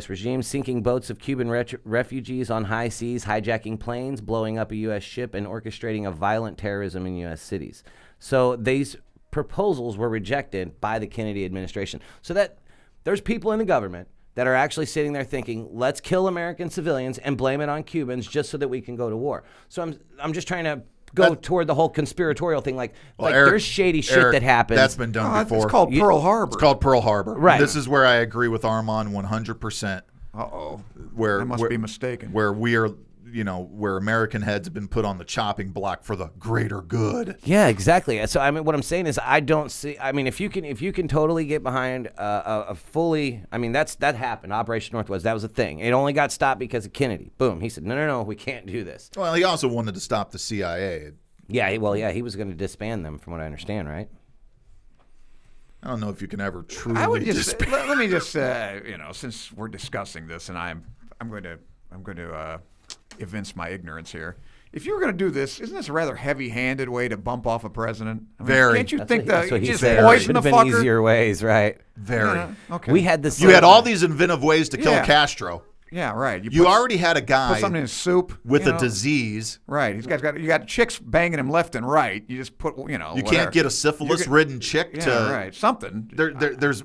regime, sinking boats of Cuban refugees on high seas, hijacking planes, blowing up a U.S. ship, and orchestrating a violent terrorism in U.S. cities. So these proposals were rejected by the Kennedy administration. So that there's people in the government that are actually sitting there thinking, let's kill American civilians and blame it on Cubans just so that we can go to war. So I'm just trying to go toward the whole conspiratorial thing. Like Eric, there's shady shit that happens. That's been done before. It's called Pearl Harbor. It's called Pearl Harbor. Right. This is where I agree with Armand 100%. Uh-oh. Where I must be mistaken. Where we are, where American heads have been put on the chopping block for the greater good. Yeah, exactly. So I mean, what I'm saying is, I don't see. I mean, if you can totally get behind a fully, I mean, that happened. Operation Northwoods, that was a thing. It only got stopped because of Kennedy. Boom. He said, no, we can't do this. Well, he also wanted to stop the CIA. Yeah, he was going to disband them, from what I understand, right? I don't know if you can ever truly. I would just let me just since we're discussing this, and I'm going to evince my ignorance here. If you were going to do this, isn't this a rather heavy-handed way to bump off a president? I mean, Very. Can't you That's think what that he just said. poison the Should have been fucker? easier ways, right? Very. Yeah, okay. We had this. You had all these inventive ways to kill Yeah. Castro. Yeah, right. You put- already had a put guy something in his soup with a disease. Right. You got chicks banging him left and right. You just put You can't get a syphilis-ridden chick Yeah, to. right. Something. There's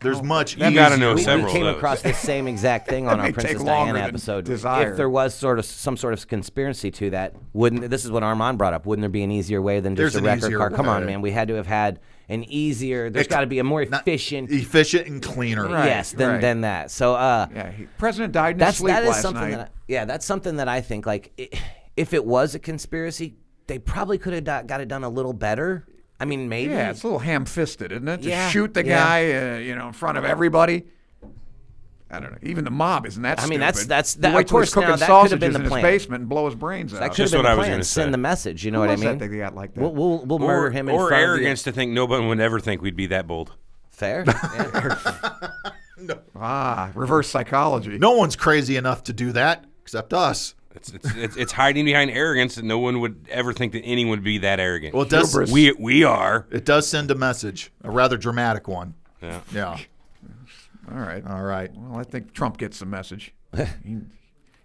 There's much You got to know we several came of those. across the same exact thing on That our may take Princess longer Diana than episode. desired. If there was some sort of conspiracy to that, wouldn't this is what Armand brought up? Wouldn't there be an easier way than just There's a an record easier car? Come on, way. man. We had to have had an easier. There's got to be a more efficient. efficient and cleaner. Right. Yes, than that. So Yeah, President died in his sleep that is last something night. that's something that I think if it was a conspiracy, they probably could have got it done a little better. I mean, maybe. Yeah, it's a little ham-fisted, isn't it? Just Yeah, shoot the yeah. guy, in front of everybody. I don't know. Even the mob isn't that I stupid. mean, that's You that. wait Of till course, he's cooking now that could have sausages been the in his plan. basement and blow his brains That out. could Just have been what I the was plan. gonna Send say. the message. You know Who what I was that mean? they got like that? We'll murder him in or front arrogance to think nobody would ever think we'd be that bold. of you. Fair. Yeah. Reverse psychology. No one's crazy enough to do that except us. It's hiding behind arrogance that no one would ever think that anyone would be that arrogant. Well, it does. Hubris. We are. It does send a message, a rather dramatic one. Yeah. Yeah. All right. All right. Well, I think Trump gets the message.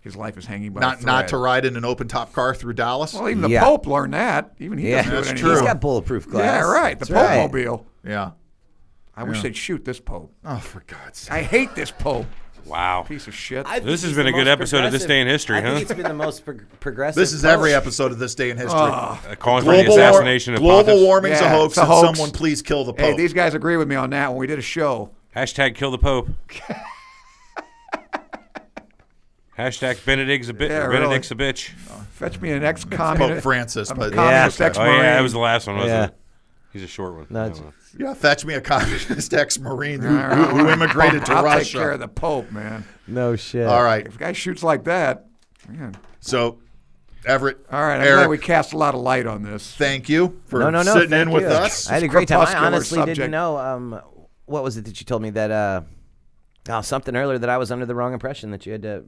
His life is hanging by a Not thread. to ride in an open top car through Dallas. Well, even the Yeah. Pope learned that. Even he doesn't do That's it true. anymore. He's got bulletproof glass. Yeah, right. The That's right. Pope-mobile. Yeah. I wish they'd shoot this Pope. Oh, for God's sake. I hate this Pope. Wow. Piece of shit. I think This has he's been the a good most episode of This Day in History, I huh? think it's been the most progressive. This is every Pope. episode of This Day in History. Calling for the assassination of global Pontiffs. warming's a Yeah, hoax, it's a and hoax. someone please kill the Pope. Hey, these guys agree with me on that when we did a show. Hashtag kill the Pope. Hashtag Benedict's a, Yeah, Benedict's a bitch. Fetch me an Pope ex-communist. Francis, a but communist Yeah. ex-marine. Oh, yeah, that was the last one, wasn't Yeah. it? He's a short one. No, I it's- don't know. yeah, fetch me a communist ex-marine who immigrated to I'll Russia. take care of the Pope, man. No shit. All right, If a guy shoots like that, man. so Everett, All right, I'm Eric, glad we cast a lot of light on this. thank you for No. sitting thank in with you. us. I had a great time. I Crepuscular honestly subject. didn't know. What was it that you told me that? Something earlier that I was under the wrong impression that you had to.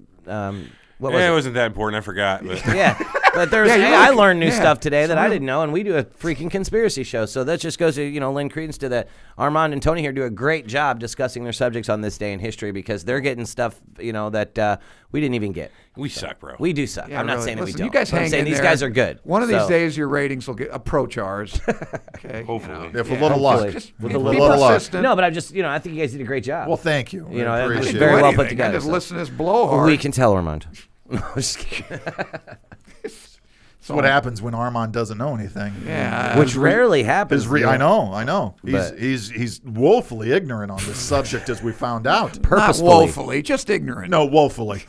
What was Yeah, it? it wasn't that important. I forgot. But Yeah, but there's. Yeah, you hey, really I could- learned new yeah, stuff today that I real- didn't know, and we do a freaking conspiracy show. So that just goes to lend credence to the Armand and Tony here do a great job discussing their subjects on This Day in History because they're getting stuff that we didn't even get. we suck, bro. We do suck. Yeah, I'm not really. saying that Listen, we don't. you guys But I'm hang saying in these there. guys are good. One of these So- days, your ratings will approach ours. Okay. Hopefully. If a little luck, hopefully. Just With be a little luck. persistent. No, but I'm just I think you guys did a great job. well, thank you. You know, I it was appreciate very it. well put Anything. I together, just so. listen to this blowhard. We can tell Armand. No, I'm just kidding. That's what happens when Armand doesn't know anything. Yeah. Which rarely happens. I know. But- He's woefully ignorant on this subject, as we found out. Not Purposefully. woefully, just ignorant. No, woefully.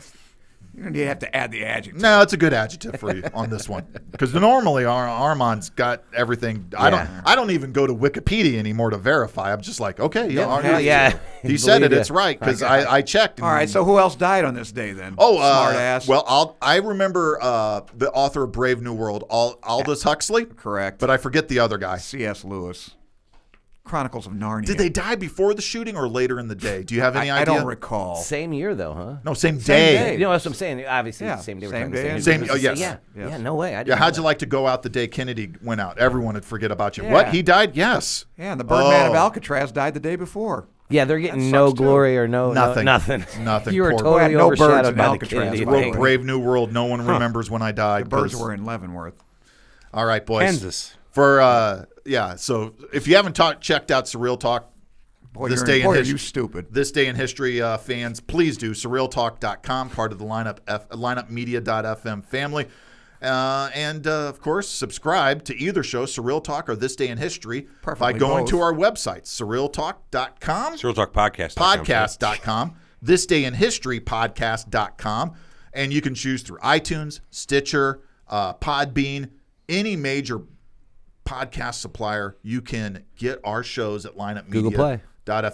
You don't have to add the adjective. No, it's a good adjective for you on this one, because normally Armand's got everything. Yeah. I don't even go to Wikipedia anymore to verify. I'm just like, okay, yeah, hell yeah. he said it. Believe It's ya. right because I checked. All right, so who else died on this day then? Oh, smart ass. well, I remember the author of Brave New World, Aldous Huxley. Correct. But I forget the other guy. C.S. Lewis. Chronicles of Narnia. Did they die before the shooting or later in the day? Do you have any I idea? don't recall. Same year though, huh? No, same day. day. You know that's what I'm saying. Obviously, Yeah, the same day. we're same talking day the and- same Same- oh, yes. Yeah. Yes. Yeah. No way. I didn't Yeah, know how'd that. you like to go out the day Kennedy went out? Everyone would forget about you. Yeah. What? He died? Yes. Yeah, and the Birdman of Oh. Alcatraz died the day before. Yeah, they're getting That no sucks, too. glory or nothing. Nothing. You were Poor- totally Had no birds overshadowed in by the Alcatraz, Kennedy by the thing. way. Brave New World. No one remembers when I died. The birds 'cause- were in Leavenworth. All right, boys. Kansas. For so if you haven't checked out Surreal Talk, Boy, This you're Day in boy, are History- you stupid. This Day in History fans, please do surrealtalk.com, part of the lineupmedia.fm family. And of course, subscribe to either show, Surreal Talk or This Day in History, by Preferably going both. to our website, surrealtalk.com, Surreal Talk Podcast. podcast.com, thisdayinhistorypodcast.com, and you can choose through iTunes, Stitcher, Podbean, any major podcast supplier. You can get our shows at Lineup Google Media. Play.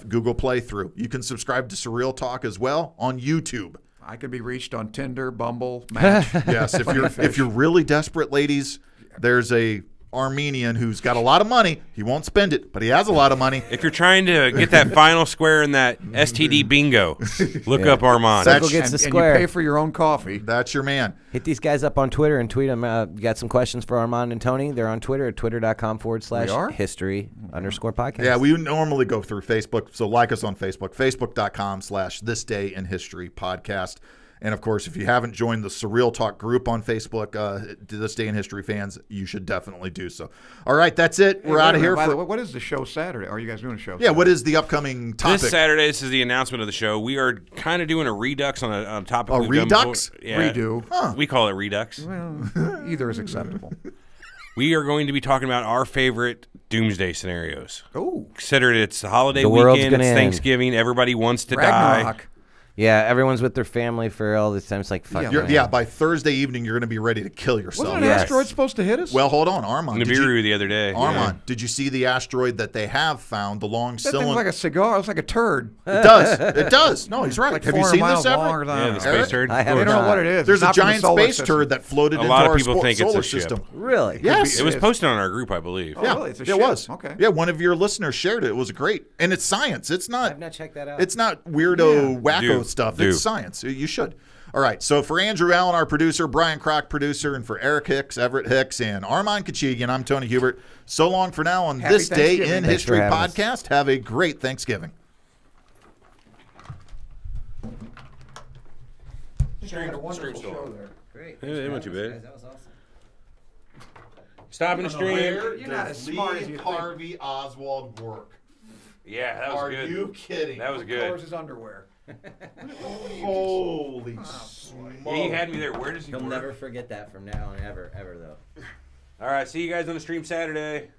Google Play through. You can subscribe to Surreal Talk as well on YouTube. I can be reached on Tinder, Bumble, Match. Yes, if you're really desperate, ladies, there's a Armenian who's got a lot of money. He won't spend it, but he has a lot of money. If you're trying to get that final square in that STD bingo, look up Armand. Circle gets the and you square. pay for your own coffee. That's your man. Hit these guys up on Twitter and tweet them. You got some questions for Armand and Tony? They're on Twitter at twitter.com/history_podcast. Yeah, we normally go through Facebook, so like us on Facebook, facebook.com/thisdayinhistorypodcast. And, of course, if you haven't joined the Surreal Talk group on Facebook, This Day in History fans, you should definitely do so. All right, that's it. We're out of here. By the way, what is the show Saturday? Are you guys doing a show Saturday? Yeah, what is the upcoming topic? This Saturday, this is the announcement of the show. We are kind of doing a redux on a topic. A we've done redux? before. Yeah. Redo. Huh. We call it redux. Well, either is acceptable. We are going to be talking about our favorite doomsday scenarios. Oh, Consider it's the holiday The world's weekend, it's gonna end. Thanksgiving, everybody wants to die. Ragnarok. Yeah, everyone's with their family for all this time. It's like, fuck. Yeah, by Thursday evening, you're going to be ready to kill yourself. Wasn't an Yes. asteroid supposed to hit us? Well, hold on, Armand. Did you, Nibiru the other day. Armand, did you see the asteroid that they have found, the long that thing's cylinder? like a cigar. It's like a turd. It does. It does. No, he's right. Like Have you 400 seen miles this ever? long or Yeah, the something. space turd. I I have don't know not. what it is. There's It's a not from the giant solar space system. turd that floated into lot of our people think it's solar a ship. system. Really? Yes. It was posted on our group, I believe. Oh, Yeah, really? It's a it ship? was. Okay. Yeah, one of your listeners shared it. It was great, and it's science. It's not. I've not checked that out. It's not weirdo wacko Do. stuff. Do. It's science. You should. All right. So for Andrew Allen, our producer, Brian Kroc, producer, and for Eric Hicks, Everett Hicks, and Armand Kachigian, I'm Tony Hubert. So long for now on Happy This Day Thanksgiving. in Thanks History for having us. podcast. Have a great Thanksgiving. Stream Wonderful still show on. there. Great. It went too bad. That was awesome. Stopping the stream. You're not as smart as you think. Harvey Oswald work? Yeah, that was good. kidding? That was What good. color is his underwear? Holy Yeah, he had me there. Where does he He'll work? never forget that from now on, ever though. All right, see you guys on the stream Saturday.